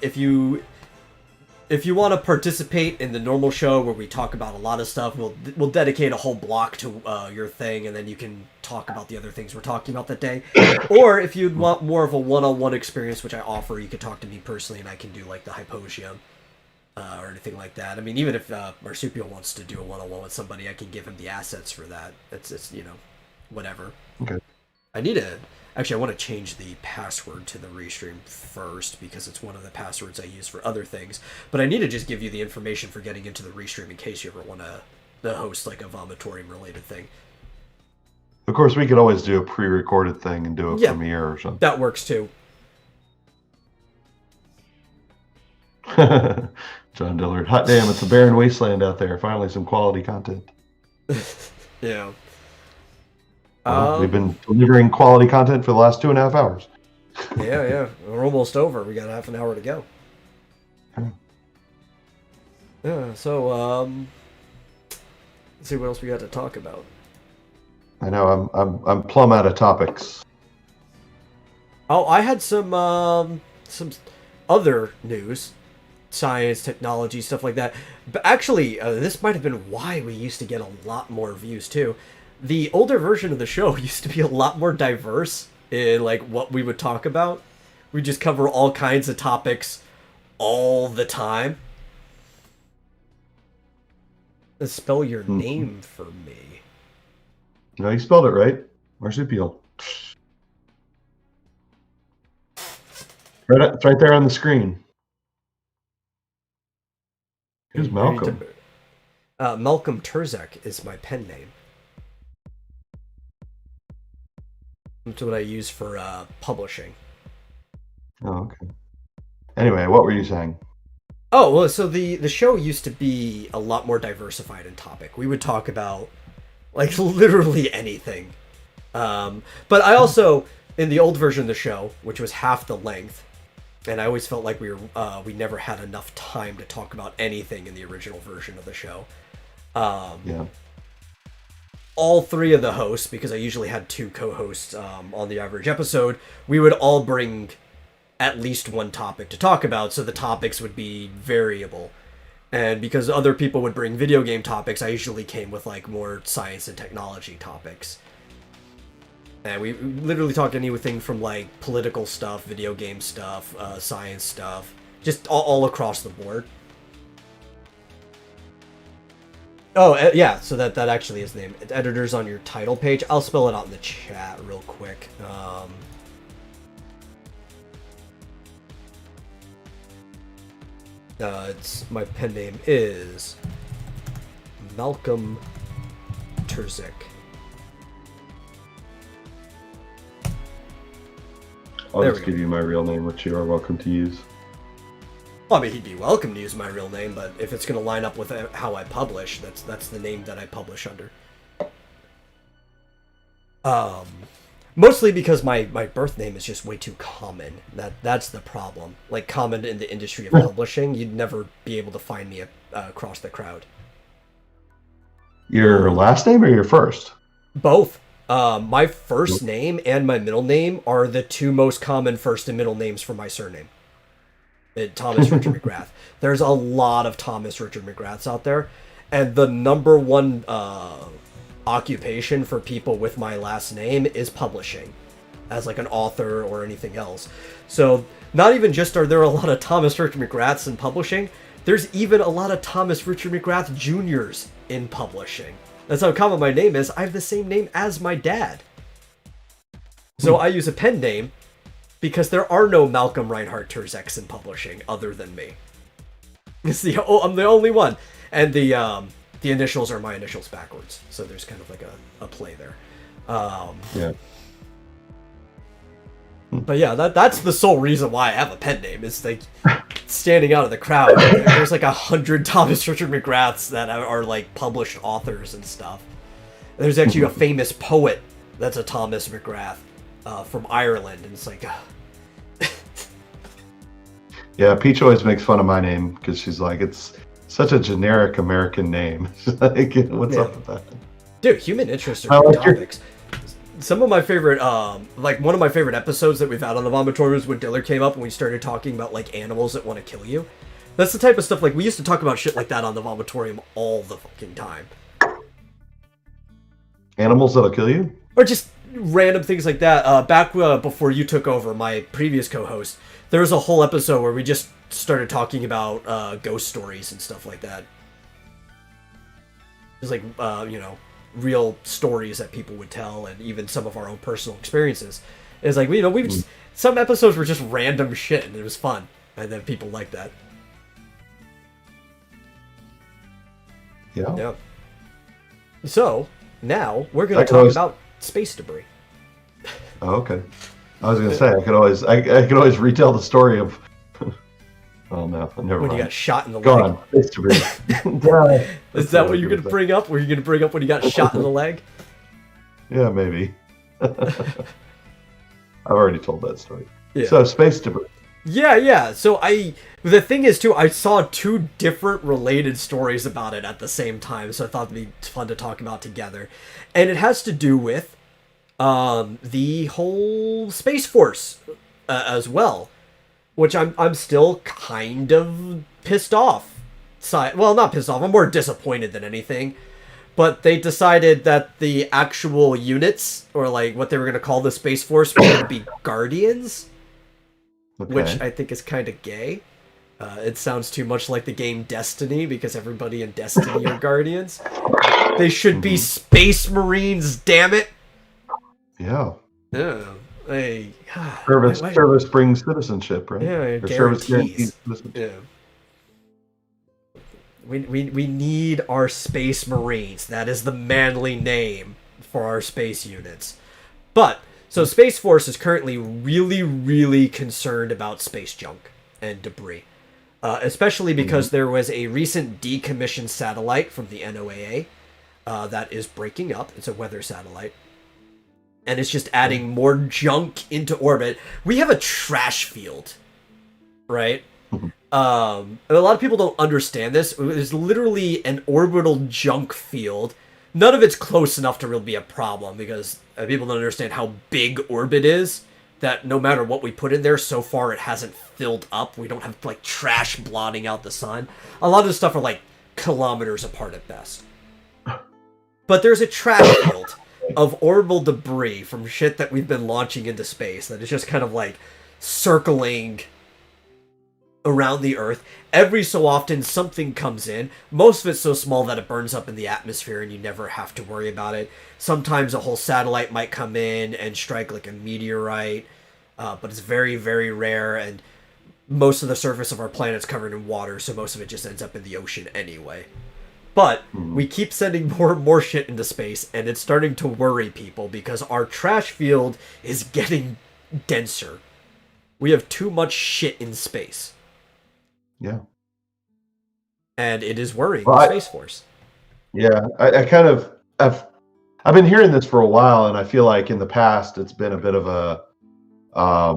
If you want to participate in the normal show where we talk about a lot of stuff, we'll dedicate a whole block to your thing, and then you can talk about the other things we're talking about that day. Or if you'd want more of a one-on-one experience, which I offer, you could talk to me personally, and I can do like the Hypogeum. Or anything like that. I mean, even if Marsupial wants to do a one-on-one with somebody, I can give him the assets for that. It's whatever. Okay. I want to change the password to the Restream first, because it's one of the passwords I use for other things. But I need to just give you the information for getting into the Restream in case you ever want to host like a Vomitorium related thing. Of course, we could always do a pre-recorded thing and do a premiere or something. That works too. John Dillard. Hot damn, it's a barren wasteland out there. Finally, some quality content. Yeah. We've been delivering quality content for the last 2.5 hours. Yeah. We're almost over. We got half an hour to go. Yeah, so, let's see what else we got to talk about. I know, I'm plumb out of topics. Oh, I had some other news. Science, technology, stuff like that. But actually, this might have been why we used to get a lot more views too. The older version of the show used to be a lot more diverse in like what we would talk about. We just cover all kinds of topics all the time. Spell your name for me. No, you spelled it right. Marsupial. It's right there on the screen. Who's Malcolm? Malcolm Turzak is my pen name. That's what I use for publishing. Oh, okay. Anyway, what were you saying? Oh, well, so the show used to be a lot more diversified in topic. We would talk about, like, literally anything. But I also, in the old version of the show, which was half the length, and I always felt like we never had enough time to talk about anything in the original version of the show. Yeah. all three of the hosts, because I usually had two co-hosts on the average episode, we would all bring at least one topic to talk about, so the topics would be variable. And because other people would bring video game topics, I usually came with like more science and technology topics. And we literally talked anything from like political stuff, video game stuff, science stuff, just all across the board. Oh, yeah, so that actually is the name. Editors on your title page. I'll spell it out in the chat real quick. My pen name is Malcolm Terzik. I'll just give you my real name, which you are welcome to use. Well, I mean, he'd be welcome to use my real name, but if it's going to line up with how I publish, that's the name that I publish under. Mostly because my birth name is just way too common. That's the problem. Like, common in the industry of publishing, you'd never be able to find me across the crowd. Your last name or your first? Both. My first name and my middle name are the two most common first and middle names for my surname. Thomas Richard McGrath. There's a lot of Thomas Richard McGraths out there, and the number one occupation for people with my last name is publishing, as like an author or anything else. So not even just are there a lot of Thomas Richard McGraths in publishing, there's even a lot of Thomas Richard McGrath Juniors in publishing. That's how common my name is. I have the same name as my dad. So I use a pen name because there are no Malcolm Reinhardt Terziks in publishing other than me. I'm the only one. And the initials are my initials backwards. So there's kind of like a play there. Yeah. But yeah, that's the sole reason why I have a pen name. It's like standing out of the crowd. There's like 100 Thomas Richard McGraths that are like published authors and stuff. There's actually a famous poet that's a Thomas McGrath from Ireland, and it's like. Yeah, Peach always makes fun of my name because she's like, it's such a generic American name. Like, what's up with that? Dude, human interest are good topics. Some of my favorite, like one of my favorite episodes that we've had on the Vomitorium was when Diller came up and we started talking about like animals that want to kill you. That's the type of stuff, like we used to talk about shit like that on the Vomitorium all the fucking time. Animals that'll kill you? Or just random things like that. Back before you took over, my previous co-host, there was a whole episode where we just started talking about ghost stories and stuff like that. It was like, real stories that people would tell, and even some of our own personal experiences. It's like, some episodes were just random shit, and it was fun, and then people liked that. Yeah. So now we're going to talk about space debris. Oh, okay. I was going to say I could always retell the story of. Oh no, never mind. When you got shot in the leg. Go on. Space debris. Is that what you're going to bring up? Were you going to bring up when you got shot in the leg? Yeah, maybe. I've already told that story. Yeah. So, space debris. Yeah. So the thing is too, I saw two different related stories about it at the same time, so I thought it'd be fun to talk about together. And it has to do with the whole Space Force as well, which I'm still kind of pissed off. Well, not pissed off. I'm more disappointed than anything. But they decided that the actual units, or like what they were going to call the Space Force, were going to be Guardians. Okay. Which I think is kind of gay. It sounds too much like the game Destiny, because everybody in Destiny are Guardians. They should be Space Marines, damn it! Yeah. Hey, service brings citizenship, right? Yeah, service guarantees citizenship. Yeah. We need our Space Marines. That is the manly name for our space units. But, so Space Force is currently really, really concerned about space junk and debris. Especially because there was a recent decommissioned satellite from the NOAA that is breaking up. It's a weather satellite. And it's just adding more junk into orbit. We have a trash field, right? And a lot of people don't understand this. There's literally an orbital junk field none of it's close enough to really be a problem because people don't understand how big orbit is. That no matter what we put in there, so far it hasn't filled up. We don't have like trash blotting out the sun. A lot of the stuff are like kilometers apart at best. But there's a trash field of orbital debris from shit that we've been launching into space that is just kind of like circling around the Earth. Every so often something comes in. Most of it's so small that it burns up in the atmosphere and you never have to worry about it. Sometimes a whole satellite might come in and strike like a meteorite, but it's very, very rare, and most of the surface of our planet's covered in water, so most of it just ends up in the ocean anyway. But we keep sending more and more shit into space, and it's starting to worry people because our trash field is getting denser. We have too much shit in space. Yeah. And it is worrying the Space Force. Yeah, I kind of... I've been hearing this for a while, and I feel like in the past it's been a bit of a... I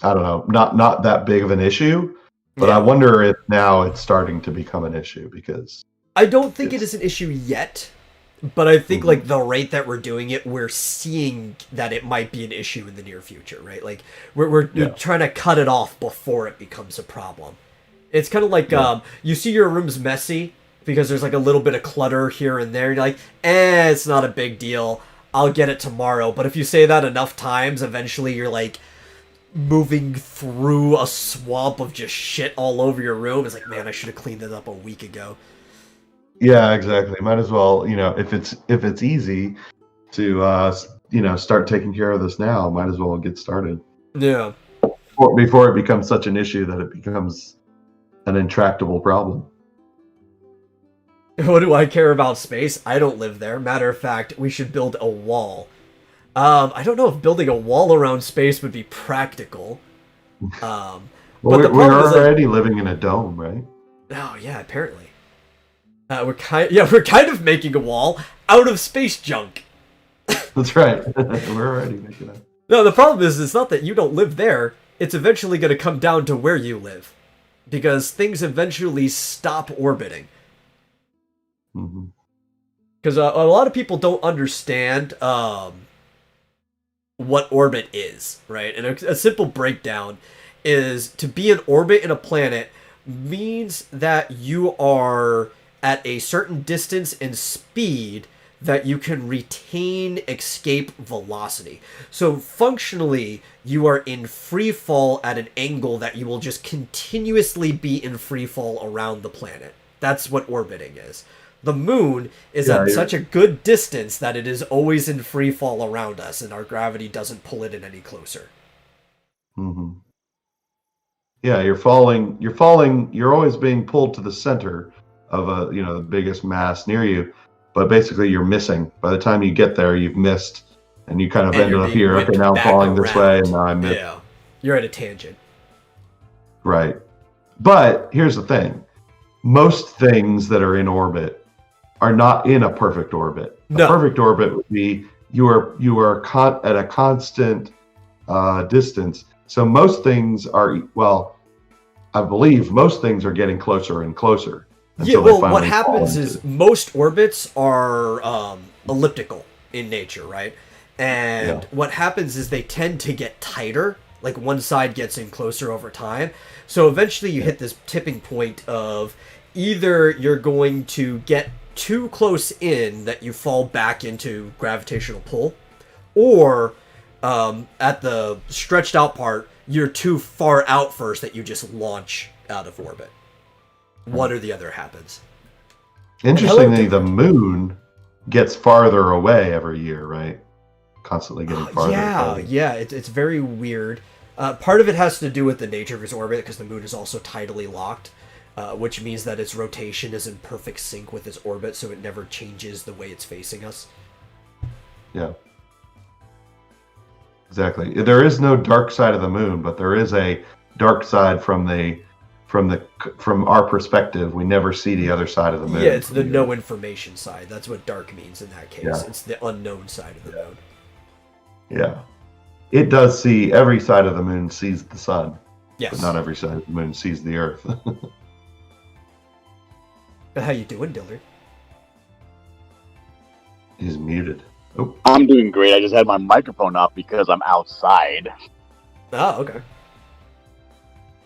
don't know, not that big of an issue. But yeah. I wonder if now it's starting to become an issue because... I don't think it is an issue yet, but I think like the rate that we're doing it, we're seeing that it might be an issue in the near future, right? Like we're trying to cut it off before it becomes a problem. It's kind of like you see your room's messy because there's like a little bit of clutter here and there. You're like, it's not a big deal. I'll get it tomorrow. But if you say that enough times, eventually you're like moving through a swamp of just shit all over your room. It's like, man, I should have cleaned it up a week ago. Yeah, exactly. Might as well, if it's easy to start taking care of this now, might as well get started. Yeah. Before it becomes such an issue that it becomes an intractable problem. What do I care about space? I don't live there. Matter of fact, we should build a wall. I don't know if building a wall around space would be practical. Well, we're already living in a dome, right? Oh yeah, apparently. We're kind of making a wall out of space junk. That's right. We're already making it. No, the problem is it's not that you don't live there. It's eventually going to come down to where you live, because things eventually stop orbiting. Because a lot of people don't understand what orbit is, right? And a simple breakdown is to be in orbit in a planet means that you are at a certain distance and speed that you can retain escape velocity. So functionally, you are in free fall at an angle that you will just continuously be in free fall around the planet. That's what orbiting is. The moon is at such a good distance that it is always in free fall around us, and our gravity doesn't pull it in any closer. Yeah, you're falling. You're always being pulled to the center of the biggest mass near you, but basically you're missing. By the time you get there, you've missed, and you kind of ended up here. Okay, now I'm falling this way, and now I'm missing. Yeah, you're at a tangent. Right, but here's the thing: most things that are in orbit are not in a perfect orbit. No. A perfect orbit would be you are at a constant distance. So most things are, I believe most things are getting closer and closer. Yeah, well, what happens is most orbits are elliptical in nature, right? And what happens is they tend to get tighter, like one side gets in closer over time. So eventually you hit this tipping point of either you're going to get too close in that you fall back into gravitational pull, or at the stretched out part, you're too far out first that you just launch out of orbit. One or the other happens. Interestingly, the moon gets farther away every year, right? Constantly getting farther. Yeah, it's very weird. Part of it has to do with the nature of its orbit, because the moon is also tidally locked. Which means that its rotation is in perfect sync with its orbit, so it never changes the way it's facing us. Yeah. Exactly. There is no dark side of the moon, but there is a dark side from our perspective. We never see the other side of the moon. Yeah, it's the no information side. That's what dark means in that case. Yeah. It's the unknown side of the moon. Yeah. It does see every side of the moon sees the sun. Yes. But not every side of the moon sees the earth. How you doing, Dillard? He's muted. Oh, I'm doing great. I just had my microphone off because I'm outside. Oh, okay.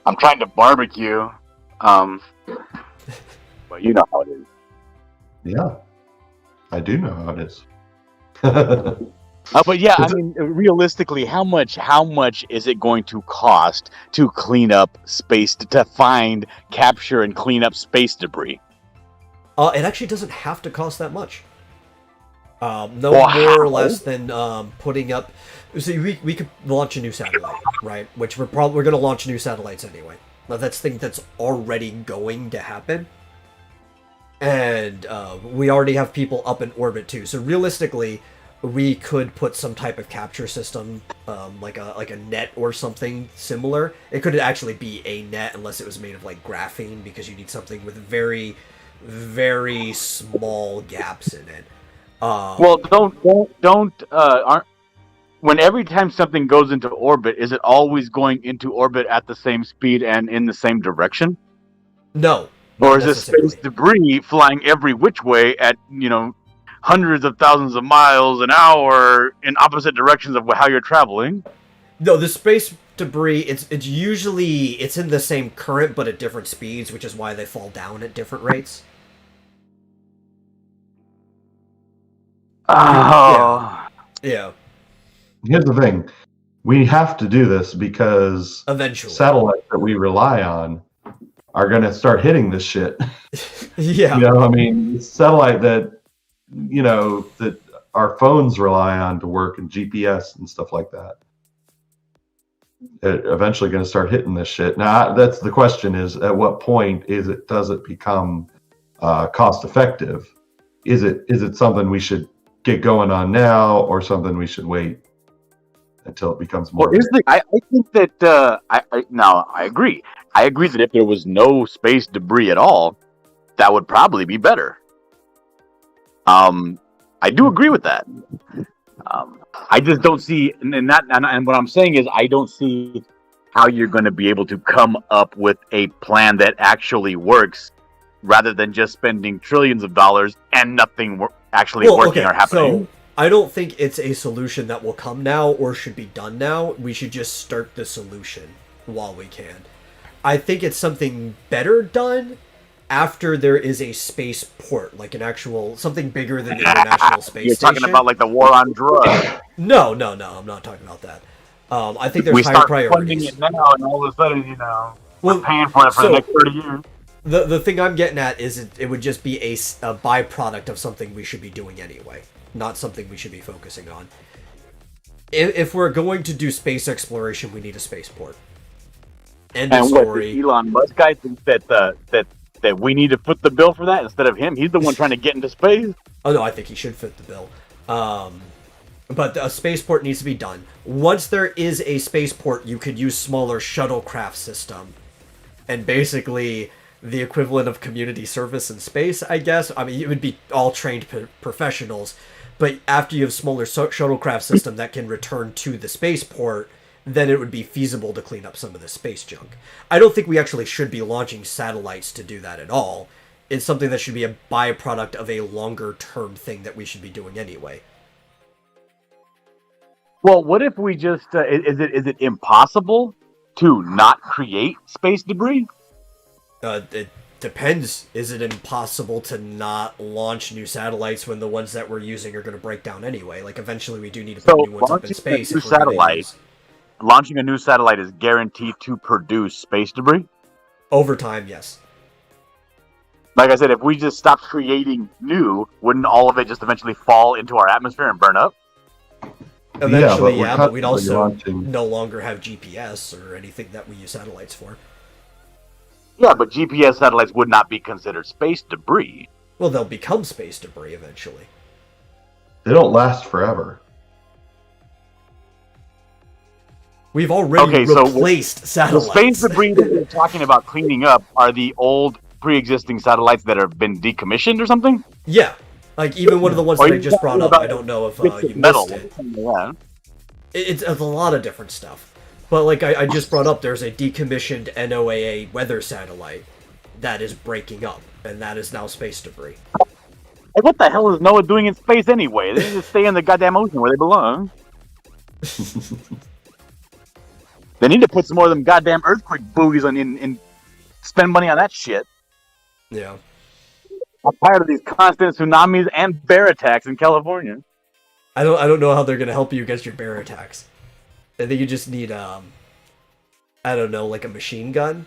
I'm trying to barbecue. But you know how it is. yeah. I do know how it is. But yeah, I mean, realistically, how much is it going to cost to clean up space, to find, capture, and clean up space debris? It actually doesn't have to cost that much. No Wow. more or less than putting up. So we could launch a new satellite, right? Which we're going to launch new satellites anyway. Now that's thing that's already going to happen, and we already have people up in orbit too. So realistically, we could put some type of capture system, like a net or something similar. It could actually be a net unless it was made of like graphene, because you need something with very, very small gaps in it. Well, aren't when every time something goes into orbit, is it always going into orbit at the same speed and in the same direction? No. Or is this space debris flying every which way at, hundreds of thousands of miles an hour in opposite directions of how you're traveling? No, the space debris, it's usually it's in the same current but at different speeds, which is why they fall down at different rates. Oh. Yeah. Here's the thing. We have to do this because Eventually. satellites that we rely on are going to start hitting this shit. Yeah. I mean, satellite that, that our phones rely on to work, and GPS and stuff like that. They're eventually going to start hitting this shit. Now, that's the question: is at what point does it become cost effective? Is it something we should get going on now, or something we should wait until it becomes more? Well, I think that I agree. I agree that if there was no space debris at all, that would probably be better. I do agree with that. I just don't see, and what I'm saying is, I don't see how you're going to be able to come up with a plan that actually works, rather than just spending trillions of dollars and nothing actually working or happening. So I don't think it's a solution that will come now or should be done now. We should just start the solution while we can. I think it's something better done after there is a space port, like an actual something bigger than the International Space Station. You're talking about like the war on drugs. No, I'm not talking about that. I think there's we higher start priorities. Funding it now, and all of a sudden, we're paying for it for the next 30 years. The thing I'm getting at is it would just be a byproduct of something we should be doing anyway, not something we should be focusing on. If we're going to do space exploration, we need a spaceport. End of story. What, Elon Musk guy thinks that we need to foot the bill for that instead of him? He's the one trying to get into space. Oh no, I think he should fit the bill. But a spaceport needs to be done. Once there is a spaceport, you could use smaller shuttlecraft system, and basically the equivalent of community service in space, I guess. I mean, it would be all trained professionals, but after you have smaller shuttlecraft system that can return to the spaceport, then it would be feasible to clean up some of the space junk. I don't think we actually should be launching satellites to do that at all. It's something that should be a byproduct of a longer term thing that we should be doing anyway. Well, what if we just is it impossible to not create space debris? It depends. Is it impossible to not launch new satellites when the ones that we're using are going to break down anyway? Like, eventually we do need to put new ones up in space. Launching a new satellite is guaranteed to produce space debris? Over time, yes. Like I said, if we just stopped creating new, wouldn't all of it just eventually fall into our atmosphere and burn up? Eventually, but we'd also no longer have GPS or anything that we use satellites for. Yeah, but GPS satellites would not be considered space debris. Well, they'll become space debris eventually. They don't last forever. We've already replaced satellites. The space debris that you're talking about cleaning up are the old pre-existing satellites that have been decommissioned or something? Yeah. Like, even one of the ones that I just brought up, I don't know if you missed it. Yeah. It's a lot of different stuff. But like I just brought up, there's a decommissioned NOAA weather satellite that is breaking up, and that is now space debris. Like, what the hell is Noah doing in space anyway? They just stay in the goddamn ocean where they belong. They need to put some more of them goddamn earthquake boogies on and spend money on that shit. Yeah. I'm tired of these constant tsunamis and bear attacks in California. I don't know how they're gonna help you against your bear attacks. I think you just need I don't know, like a machine gun,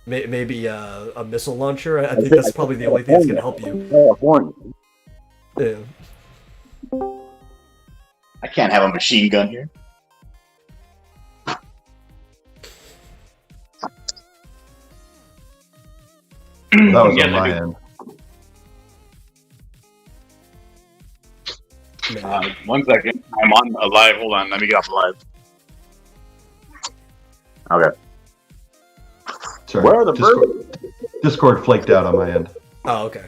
maybe a missile launcher. I think that's probably the only thing that's gonna help you. California. Yeah. I can't have a machine gun here. That was Yes, on I my do. end. One second. I'm on a live. Hold on. Let me get off live. Okay. Sorry. Where are the birds? Discord flaked out on my end, Oh, okay.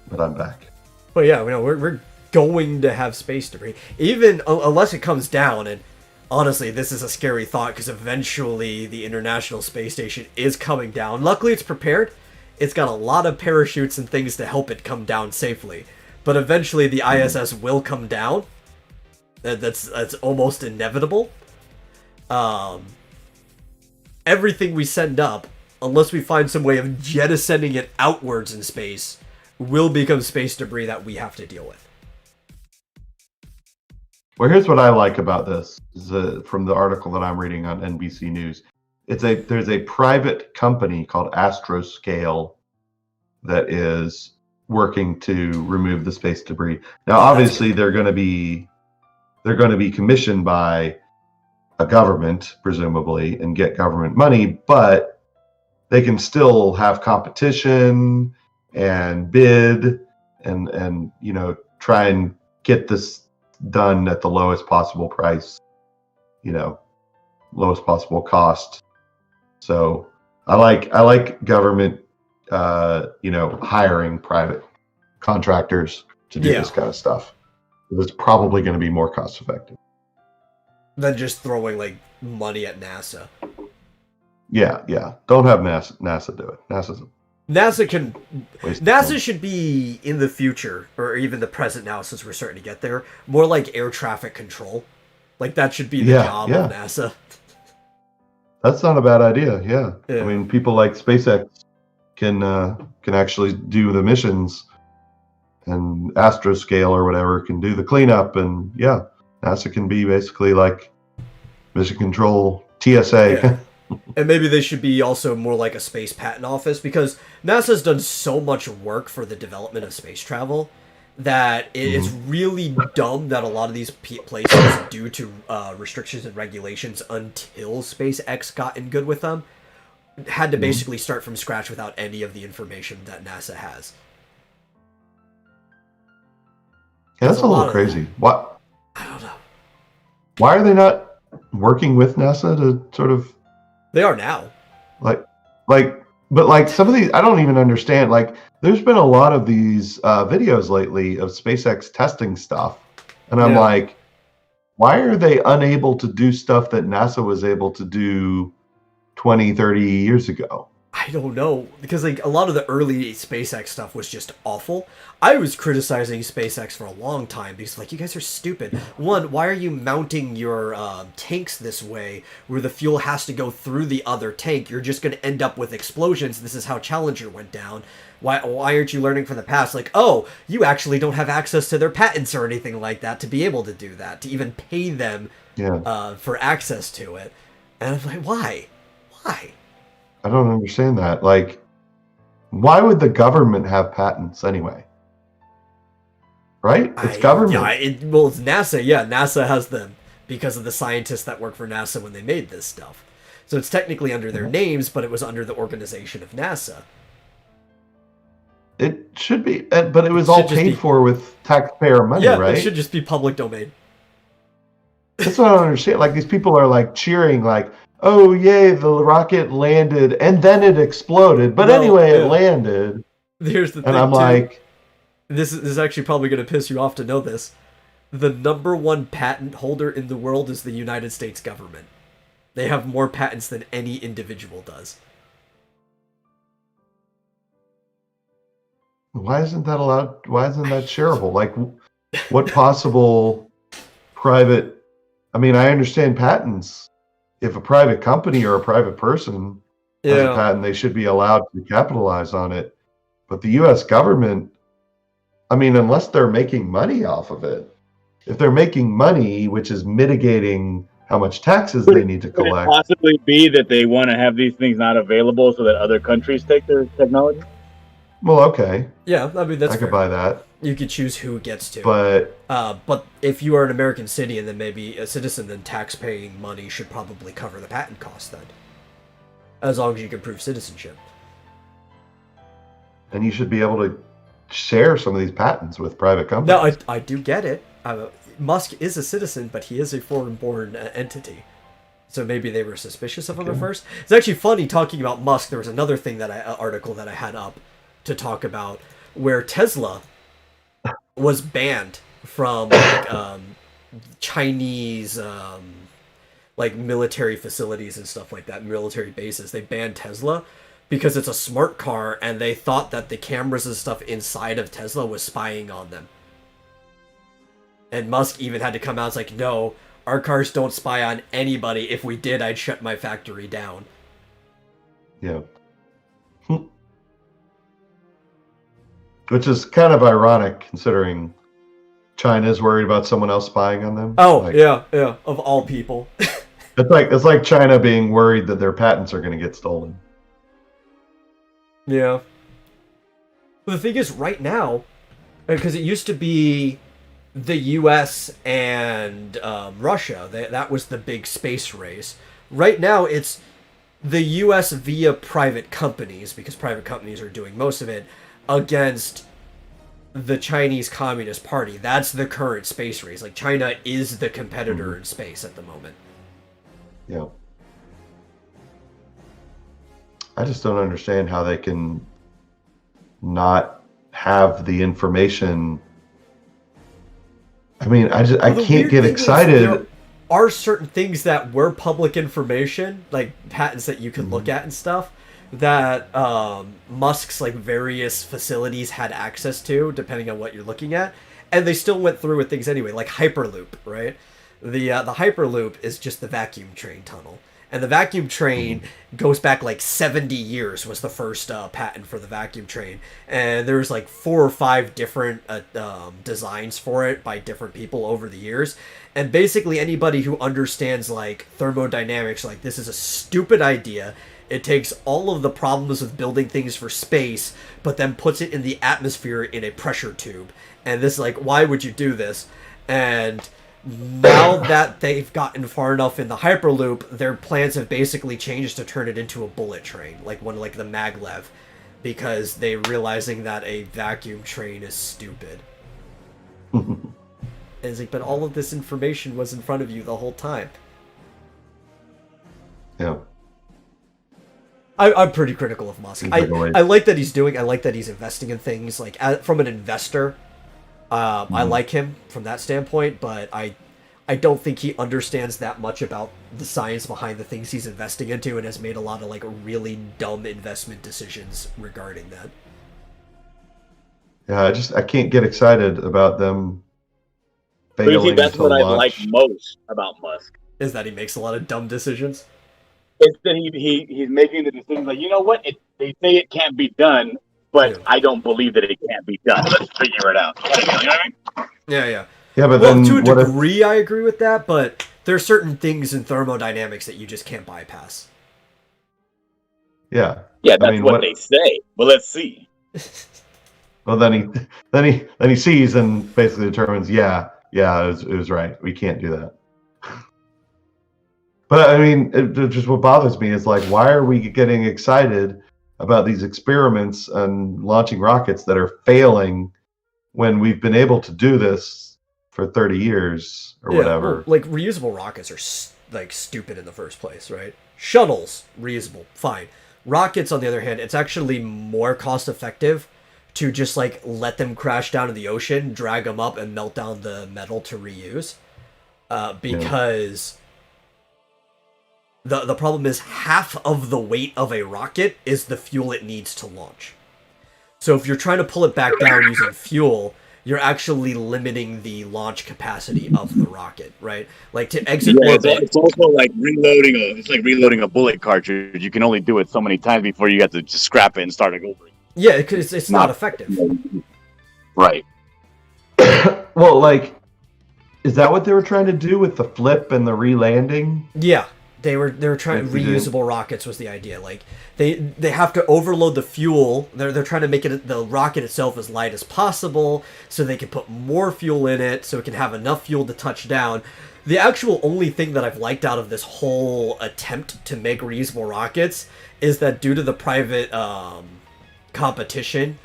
but I'm back. But yeah, we're going to have space debris, even unless it comes down. And honestly, this is a scary thought because eventually the International Space Station is coming down. Luckily, it's prepared. It's got a lot of parachutes and things to help it come down safely. But eventually, the ISS will come down. That's almost inevitable. Everything we send up, unless we find some way of jettisoning it outwards in space, will become space debris that we have to deal with. Well, here's what I like about this. From the article that I'm reading on NBC News. There's a private company called Astroscale that is working to remove the space debris. Now, obviously, they're going to be commissioned by a government, presumably, and get government money, but they can still have competition and bid and try and get this done at the lowest possible price, lowest possible cost. So I like government, hiring private contractors to do this kind of stuff. It's probably going to be more cost effective Than just throwing like money at NASA. Yeah. Don't have NASA do it. NASA should be in the future, or even the present now, since we're starting to get there, more like air traffic control. Like that should be the job of NASA. That's not a bad idea. Yeah. Yeah. I mean, people like SpaceX can actually do the missions, and Astroscale or whatever can do the cleanup, and NASA can be basically like mission control, TSA. Yeah. And maybe they should be also more like a space patent office, because NASA's done so much work for the development of space travel that it's really dumb that a lot of these places, due to restrictions and regulations until SpaceX got in good with them, had to basically start from scratch without any of the information that NASA has. Yeah, that's a little crazy. What? I don't know. Why are they not working with NASA to sort of? They are now. But some of these, I don't even understand. Like, there's been a lot of these videos lately of SpaceX testing stuff, and I'm like, why are they unable to do stuff that NASA was able to do 20, 30 years ago? I don't know, because like a lot of the early SpaceX stuff was just awful. I was criticizing SpaceX for a long time because like, you guys are stupid. One, why are you mounting your tanks this way where the fuel has to go through the other tank? You're just going to end up with explosions. This is how Challenger went down. Why aren't you learning from the past? Like, oh, you actually don't have access to their patents or anything like that to be able to do that, to even pay them for access to it. And I'm like, why? I don't understand that. Like, why would the government have patents anyway? Right? It's government. Well, it's NASA. Yeah, NASA has them because of the scientists that work for NASA when they made this stuff. So it's technically under their names, but it was under the organization of NASA. It should be, but it was all paid for with taxpayer money, right? It should just be public domain. That's what I don't understand. Like, these people are like cheering, like, oh, yay, the rocket landed, and then it exploded. But it landed. Here's the thing, and I'm like... This is actually probably going to piss you off to know this. The #1 patent holder in the world is the United States government. They have more patents than any individual does. Why isn't that allowed? Why isn't that shareable? Like, what possible private? I mean, I understand patents. If a private company or a private person has a patent, they should be allowed to capitalize on it. But the U.S. government, I mean, unless they're making money off of it, if they're making money, which is mitigating how much taxes they need to Could it collect. possibly be that they want to have these things not available so that other countries take their technology? Well, okay. Yeah, I mean, that's I could fair. buy that. You could choose who gets to. But if you are an American citizen, then maybe a citizen, then tax-paying money should probably cover the patent cost then. As long as you can prove citizenship. and you should be able to share some of these patents with private companies. No, I do get it. Musk is a citizen, but he is a foreign-born entity. So maybe they were suspicious of him at first. It's actually funny talking about Musk. There was another thing article that I had up to talk about where Tesla was banned from Chinese military facilities and stuff like that, military bases. They banned Tesla because it's a smart car, and they thought that the cameras and stuff inside of Tesla was spying on them. And Musk even had to come out and like, no, our cars don't spy on anybody. If we did, I'd shut my factory down. Yeah. Which is kind of ironic considering China's worried about someone else spying on them. Oh, yeah, of all people. It's like China being worried that their patents are going to get stolen. Yeah. But the thing is, right now, because it used to be the U.S. and Russia, that was the big space race. Right now, it's the U.S. via private companies, because private companies are doing most of it, against the Chinese Communist Party. That's the current space race. Like, China is the competitor in space at the moment. Yeah. I just don't understand how they can not have the information. I mean, I can't get excited. There are certain things that were public information, like patents that you could look at and stuff, that Musk's various facilities had access to, depending on what you're looking at, and they still went through with things anyway, like Hyperloop, right? The Hyperloop is just the vacuum train tunnel. And the vacuum train goes back 70 years was the first patent for the vacuum train. And there's 4 or 5 different designs for it by different people over the years. And basically anybody who understands thermodynamics, this is a stupid idea. It takes all of the problems with building things for space, but then puts it in the atmosphere in a pressure tube. And this why would you do this? And now that they've gotten far enough in the Hyperloop, their plans have basically changed to turn it into a bullet train, like the maglev, because they're realizing that a vacuum train is stupid. And it's but all of this information was in front of you the whole time. Yeah. I'm pretty critical of Musk. I like that he's doing. I like that he's investing in things. From an investor, I like him from that standpoint, but I don't think he understands that much about the science behind the things he's investing into, and has made a lot of really dumb investment decisions regarding that. Yeah, I can't get excited about them failing. I think that's what I like most about Musk. Is that he makes a lot of dumb decisions. It's that he's making the decision you know what? They say it can't be done, but I don't believe that it can't be done. Let's figure it out. You know what I mean? Yeah. Yeah, but then to a degree, I agree with that, but there are certain things in thermodynamics that you just can't bypass. Yeah. Yeah, that's what they say. Well, let's see. Well, then he sees and basically determines, it was right. We can't do that. But I mean, just what bothers me is why are we getting excited about these experiments and launching rockets that are failing when we've been able to do this for 30 years or whatever? Well, reusable rockets are stupid in the first place, right? Shuttles, reusable, fine. Rockets, on the other hand, it's actually more cost effective to just let them crash down in the ocean, drag them up, and melt down the metal to reuse, because the problem is half of the weight of a rocket is the fuel it needs to launch. So if you're trying to pull it back down using fuel, you're actually limiting the launch capacity of the rocket, right? Like to exit orbit. It's also like reloading a bullet cartridge. You can only do it so many times before you have to just scrap it and start it over. Yeah, because it's not effective. Right. Well, like, is that what they were trying to do with the flip and the re-landing? Yeah, they were trying reusable rockets was the idea. Like they have to overload the fuel. They're trying to make it the rocket itself as light as possible so they can put more fuel in it so it can have enough fuel to touch down. The actual only thing that I've liked out of this whole attempt to make reusable rockets is that due to the private competition,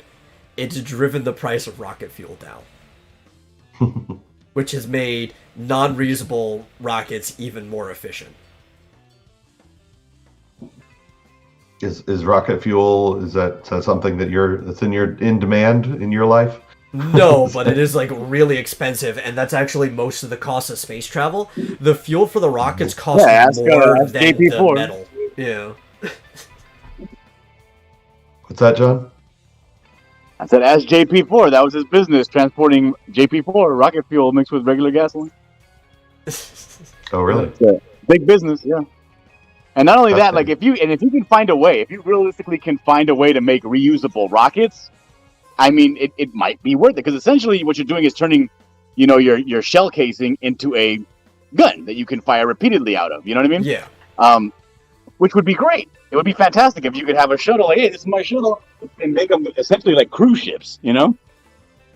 it's driven the price of rocket fuel down. Which has made non-reusable rockets even more efficient. Is rocket fuel, is that something that's in demand in your life? No, but it is like really expensive, and that's actually most of the cost of space travel. The fuel for the rockets costs more than the metal. Yeah. What's that, John? I said, ask JP4. That was his business, transporting JP4 rocket fuel mixed with regular gasoline. Oh, really? Big business, yeah. And not only that, like if you can find a way, if you realistically can find a way to make reusable rockets, I mean, it might be worth it, because essentially what you're doing is turning, your shell casing into a gun that you can fire repeatedly out of. You know what I mean? Yeah. Which would be great. It would be fantastic if you could have a shuttle, like, hey, this is my shuttle, and make them essentially like cruise ships,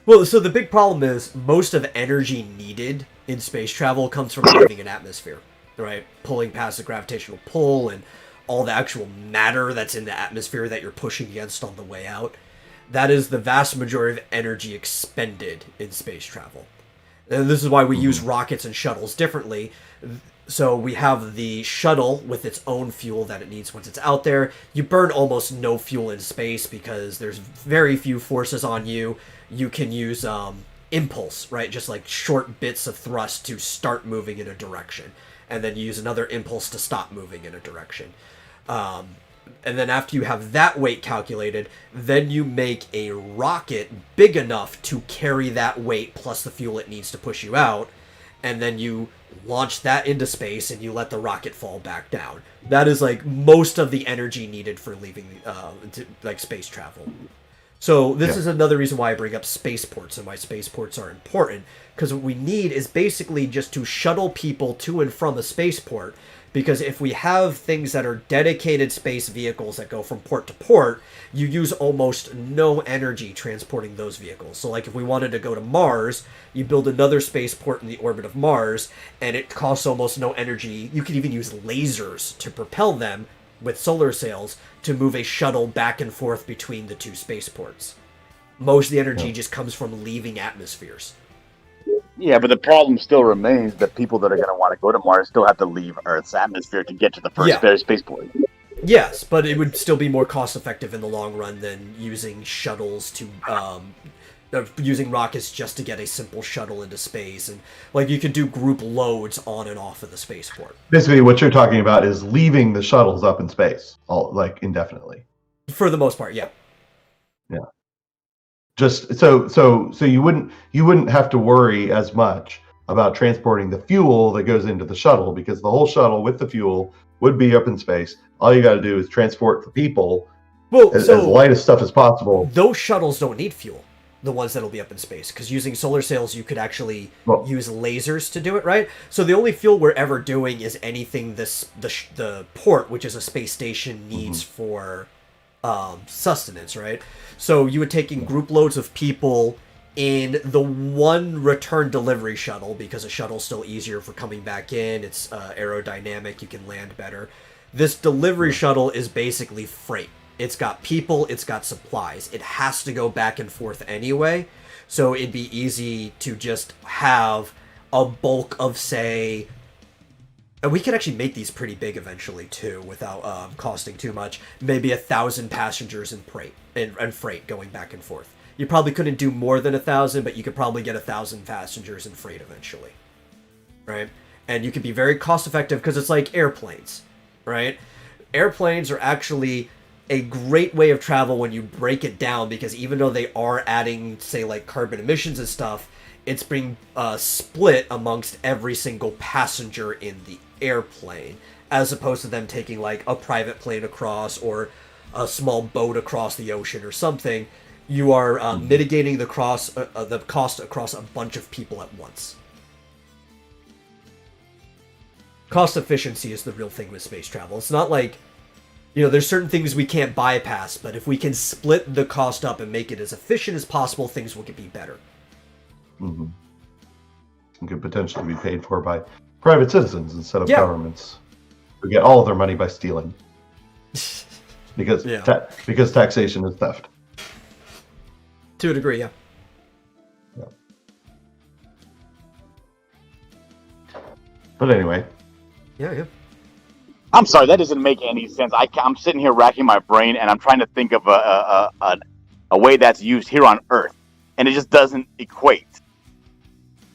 Well, so the big problem is most of energy needed in space travel comes from leaving an atmosphere, right? Pulling past the gravitational pull and all the actual matter that's in the atmosphere that you're pushing against on the way out. That is the vast majority of energy expended in space travel. And this is why we use rockets and shuttles differently. So we have the shuttle with its own fuel that it needs once it's out there. You burn almost no fuel in space because there's very few forces on you. You can use impulse, right? Just like short bits of thrust to start moving in a direction. And then you use another impulse to stop moving in a direction. And then after you have that weight calculated, then you make a rocket big enough to carry that weight plus the fuel it needs to push you out. And then you launch that into space and you let the rocket fall back down. That is like most of the energy needed for leaving space travel. So this is another reason why I bring up spaceports and why spaceports are important, because what we need is basically just to shuttle people to and from a spaceport. Because if we have things that are dedicated space vehicles that go from port to port, you use almost no energy transporting those vehicles. So like if we wanted to go to Mars, you build another spaceport in the orbit of Mars, and it costs almost no energy. You could even use lasers to propel them with solar sails to move a shuttle back and forth between the two spaceports. Most of the energy just comes from leaving atmospheres. Yeah, but the problem still remains that people that are going to want to go to Mars still have to leave Earth's atmosphere to get to the first spaceport. Yes, but it would still be more cost effective in the long run than using shuttles to using rockets just to get a simple shuttle into space. And like you could do group loads on and off of the spaceport. Basically, what you're talking about is leaving the shuttles up in space, indefinitely. For the most part, yeah. Yeah. Just so you wouldn't have to worry as much about transporting the fuel that goes into the shuttle, because the whole shuttle with the fuel would be up in space. All you got to do is transport the people as light as stuff as possible. Those shuttles don't need fuel, the ones that'll be up in space, because using solar sails you could actually use lasers to do it, right? So the only fuel we're ever doing is anything the port, which is a space station, needs for sustenance, right? So you would take in group loads of people in the one return delivery shuttle, because a shuttle's still easier for coming back in. It's aerodynamic, you can land better. This delivery shuttle is basically freight. It's got people, it's got supplies. It has to go back and forth anyway, so it'd be easy to just have a bulk of, say, and we could actually make these pretty big eventually too, without costing too much. Maybe 1,000 passengers and freight going back and forth. You probably couldn't do more than 1,000, but you could probably get 1,000 passengers and freight eventually, right? And you could be very cost effective because it's like airplanes, right? Airplanes are actually a great way of travel when you break it down, because even though they are adding, say, like carbon emissions and stuff, it's being split amongst every single passenger in the airplane, as opposed to them taking like a private plane across or a small boat across the ocean or something. You are mitigating the cost across a bunch of people at once. Cost efficiency is the real thing with space travel. It's not like, there's certain things we can't bypass, but if we can split the cost up and make it as efficient as possible, things will be better. Mm-hmm. It could potentially be paid for by private citizens instead of governments who get all of their money by stealing. Because taxation is theft. To a degree, yeah. But anyway. Yeah. I'm sorry, that doesn't make any sense. I'm sitting here racking my brain, and I'm trying to think of a way that's used here on Earth, and it just doesn't equate.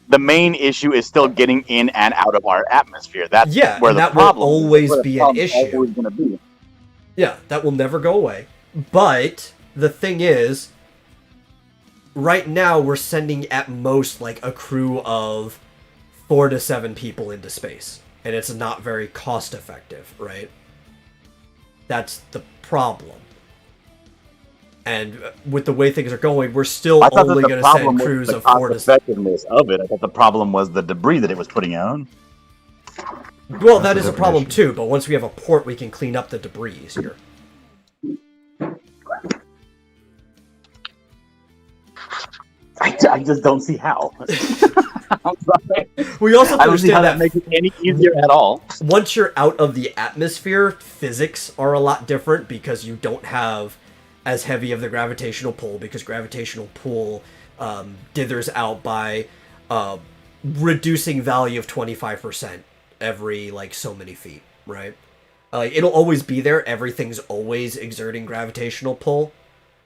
The main issue is still getting in and out of our atmosphere. That's where the problem will always be an issue. Always going to be. Yeah, that will never go away. But the thing is, right now we're sending at most like a crew of 4 to 7 people into space, and it's not very cost effective, right? That's the problem. And with the way things are going, we're still only going to send crews of 4 to 7. Effectiveness of it. I thought the problem was the debris that it was putting out. Well, that is a problem too, but once we have a port, we can clean up the debris easier. I just don't see how. I'm sorry. We also I don't see how that makes it any easier at all. Once you're out of the atmosphere, physics are a lot different because you don't have as heavy of the gravitational pull, because gravitational pull dithers out by reducing value of 25% every like so many feet, right? It'll always be there. Everything's always exerting gravitational pull.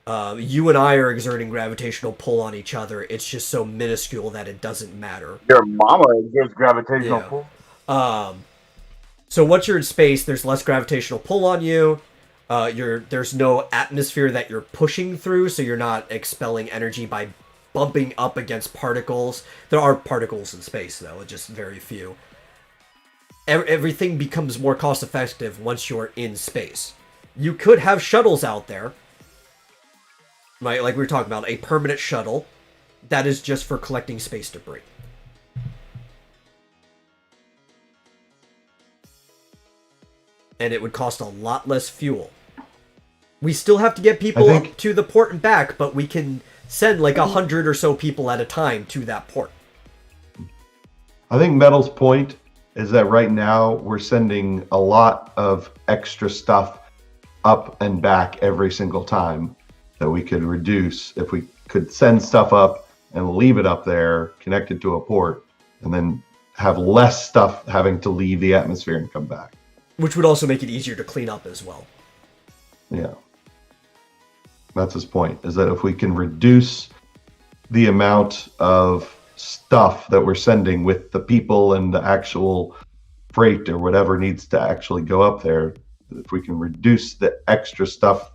You and I are exerting gravitational pull on each other. It's just so minuscule that it doesn't matter. Your mama exerts gravitational pull. So once you're in space, there's less gravitational pull on you. There's no atmosphere that you're pushing through, so you're not expelling energy by bumping up against particles. There are particles in space, though, just very few. Everything becomes more cost-effective once you're in space. You could have shuttles out there, right? Like we were talking about, a permanent shuttle that is just for collecting space debris. And it would cost a lot less fuel. We still have to get people up to the port and back, but we can send like 100 or so people at a time to that port. I think Metal's point is that right now we're sending a lot of extra stuff up and back every single time that we could reduce if we could send stuff up and leave it up there connected to a port, and then have less stuff having to leave the atmosphere and come back. Which would also make it easier to clean up as well. Yeah. That's his point, is that if we can reduce the amount of stuff that we're sending with the people and the actual freight or whatever needs to actually go up there, if we can reduce the extra stuff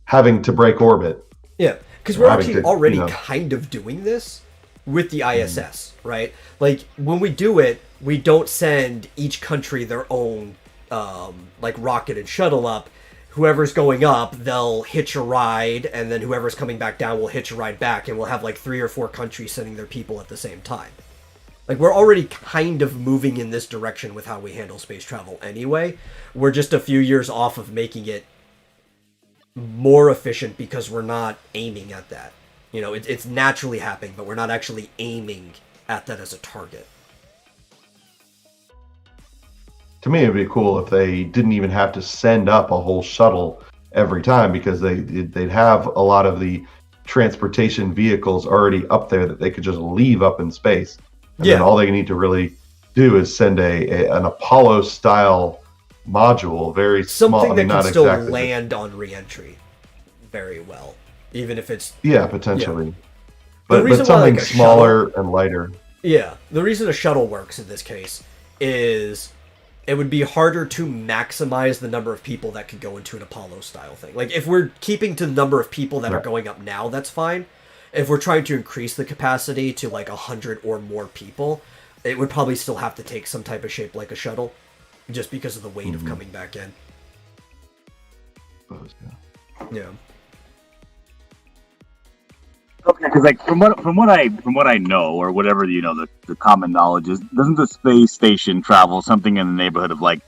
having to break orbit. Yeah, because we're actually already kind of doing this with the ISS, right? Like, when we do it, we don't send each country their own like rocket and shuttle up. Whoever's going up, they'll hitch a ride, and then whoever's coming back down will hitch a ride back, and we'll have like 3 or 4 countries sending their people at the same time. Like, we're already kind of moving in this direction with how we handle space travel anyway. We're just a few years off of making it more efficient because we're not aiming at that. It's naturally happening, but we're not actually aiming at that as a target. To me, it'd be cool if they didn't even have to send up a whole shuttle every time, because they'd have a lot of the transportation vehicles already up there that they could just leave up in space. And then all they need to really do is send an Apollo-style module, very small. Something that can still land on re-entry very well, even if it's... Yeah, potentially. Yeah. But something smaller and lighter. Yeah, the reason a shuttle works in this case is it would be harder to maximize the number of people that could go into an Apollo style thing. Like if we're keeping to the number of people that are going up now, that's fine. If we're trying to increase the capacity to like 100 or more people, it would probably still have to take some type of shape like a shuttle, just because of the weight of coming back in. Yeah. Okay, because like from what I know, or whatever the common knowledge is, doesn't the space station travel something in the neighborhood of like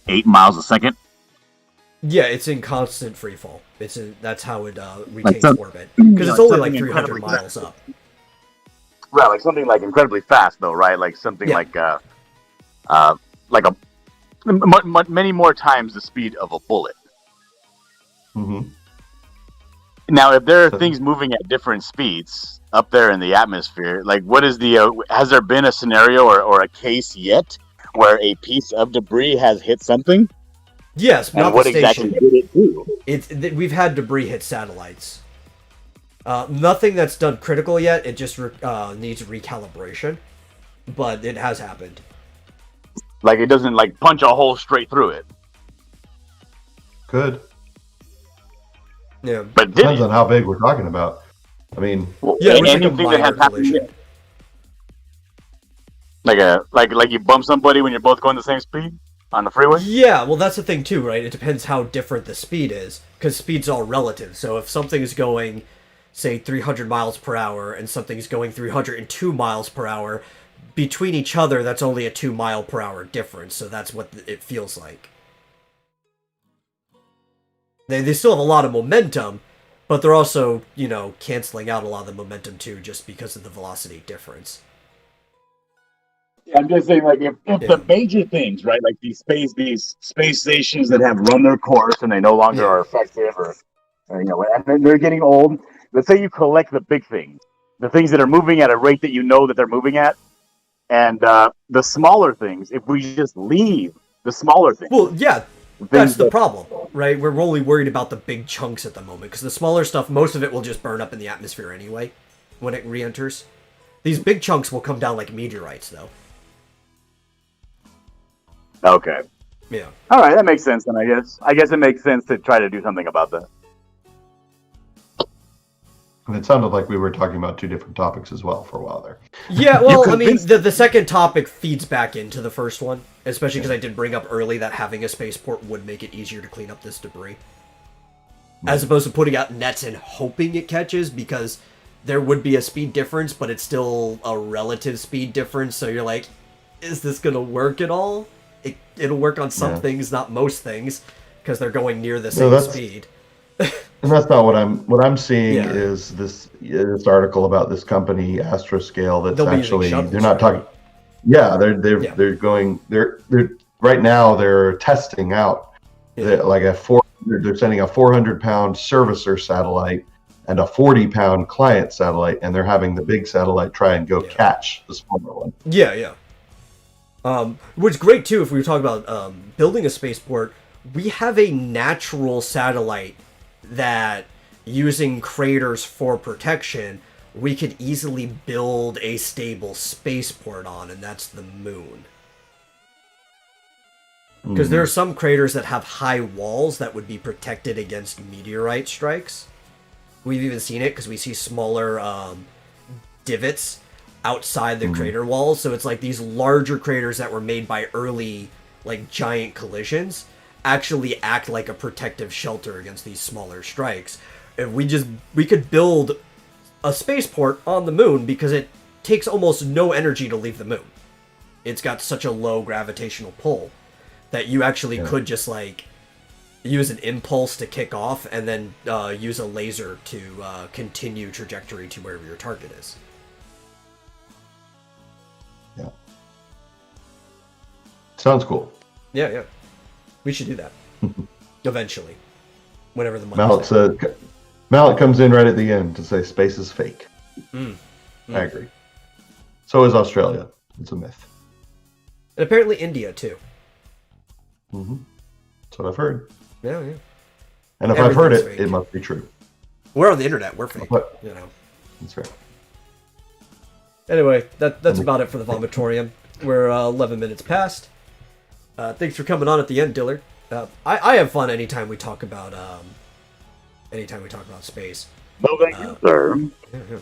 8 miles a second? Yeah, it's in constant free fall. That's how it retains orbit, because it's only like 300 miles up. Right, like something like incredibly fast, though, right? Like something like many more times the speed of a bullet. Mm-hmm. Now, if there are things moving at different speeds up there in the atmosphere, like what is has there been a scenario or a case yet where a piece of debris has hit something? Yes, and not what the station. exactly did it do? We've had debris hit satellites. Nothing that's done critical yet. It just needs recalibration, but it has happened. Like it doesn't like punch a hole straight through it. Could. Yeah, but depends on how big we're talking about. I mean, yeah, it was anything like a that has happened collision. Like you bump somebody when you're both going the same speed on the freeway. Yeah, well, that's the thing too, right? It depends how different the speed is, because speed's all relative. So if something's going, say, 300 miles per hour and something's going 302 miles per hour, between each other, that's only a 2 mile per hour difference. So that's what it feels like. They still have a lot of momentum, but they're also, canceling out a lot of the momentum too, just because of the velocity difference. Yeah, I'm just saying, like, if the major things, right, like these space stations that have run their course and they no longer are effective, or and they're getting old. Let's say you collect the big things, the things that are moving at a rate that you know that they're moving at, and the smaller things. If we just leave the smaller things, well, yeah. That's the problem, right? We're only worried about the big chunks at the moment, because the smaller stuff, most of it will just burn up in the atmosphere anyway when it re-enters. These big chunks will come down like meteorites, though. Okay. Yeah. All right, that makes sense then, I guess. I guess it makes sense to try to do something about that. And it sounded like we were talking about two different topics as well for a while there. Yeah, well, I mean, the second topic feeds back into the first one, especially because I did bring up early that having a spaceport would make it easier to clean up this debris. As opposed to putting out nets and hoping it catches, because there would be a speed difference, but it's still a relative speed difference, so you're like, is this going to work at all? It'll work on some things, not most things, because they're going near the same speed. And that's not what I'm seeing is this article about this company Astroscale that's actually they're not talking. Yeah, they're going they're right now they're testing out like they're sending a 400-pound servicer satellite and a 40-pound client satellite, and they're having the big satellite try and go catch the smaller one. Yeah. What's great too, if we were talking about building a spaceport, we have a natural satellite that, using craters for protection, we could easily build a stable spaceport on, and that's the moon. Because there are some craters that have high walls that would be protected against meteorite strikes. We've even seen it because we see smaller divots outside the crater walls. So it's like these larger craters that were made by early, like, giant collisions actually act like a protective shelter against these smaller strikes. If we could build a spaceport on the moon, because it takes almost no energy to leave the moon. It's got such a low gravitational pull that you actually could just, like, use an impulse to kick off and then use a laser to continue trajectory to wherever your target is. Yeah. Sounds cool. Yeah. We should do that. Eventually. Whenever the money Mallet comes in right at the end to say space is fake. I agree. So is Australia. It's a myth. And apparently India, too. That's what I've heard. Yeah. And if I've heard it, it must be true. We're on the internet. We're fake. That's right. Anyway, that's about it for the Vomitorium. We're 11 minutes past. Thanks for coming on at the end, Dillard. I have fun anytime we talk about space. No, thank you, sir. Yeah, yeah.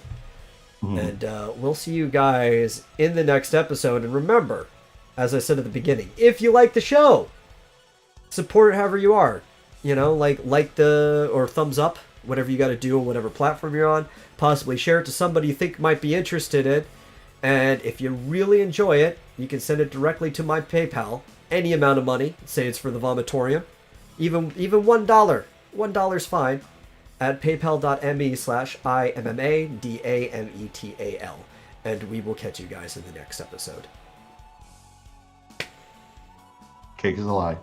Mhm. And we'll see you guys in the next episode. And remember, as I said at the beginning, if you like the show, support it however you are. You know, like or thumbs up, whatever you got to do on whatever platform you're on. Possibly share it to somebody you think might be interested in. And if you really enjoy it, you can send it directly to my PayPal. Any amount of money. Say it's for the Vomitorium. Even $1. $1's fine. At paypal.me/IMMADAMETAL. And we will catch you guys in the next episode. Cake is a lie.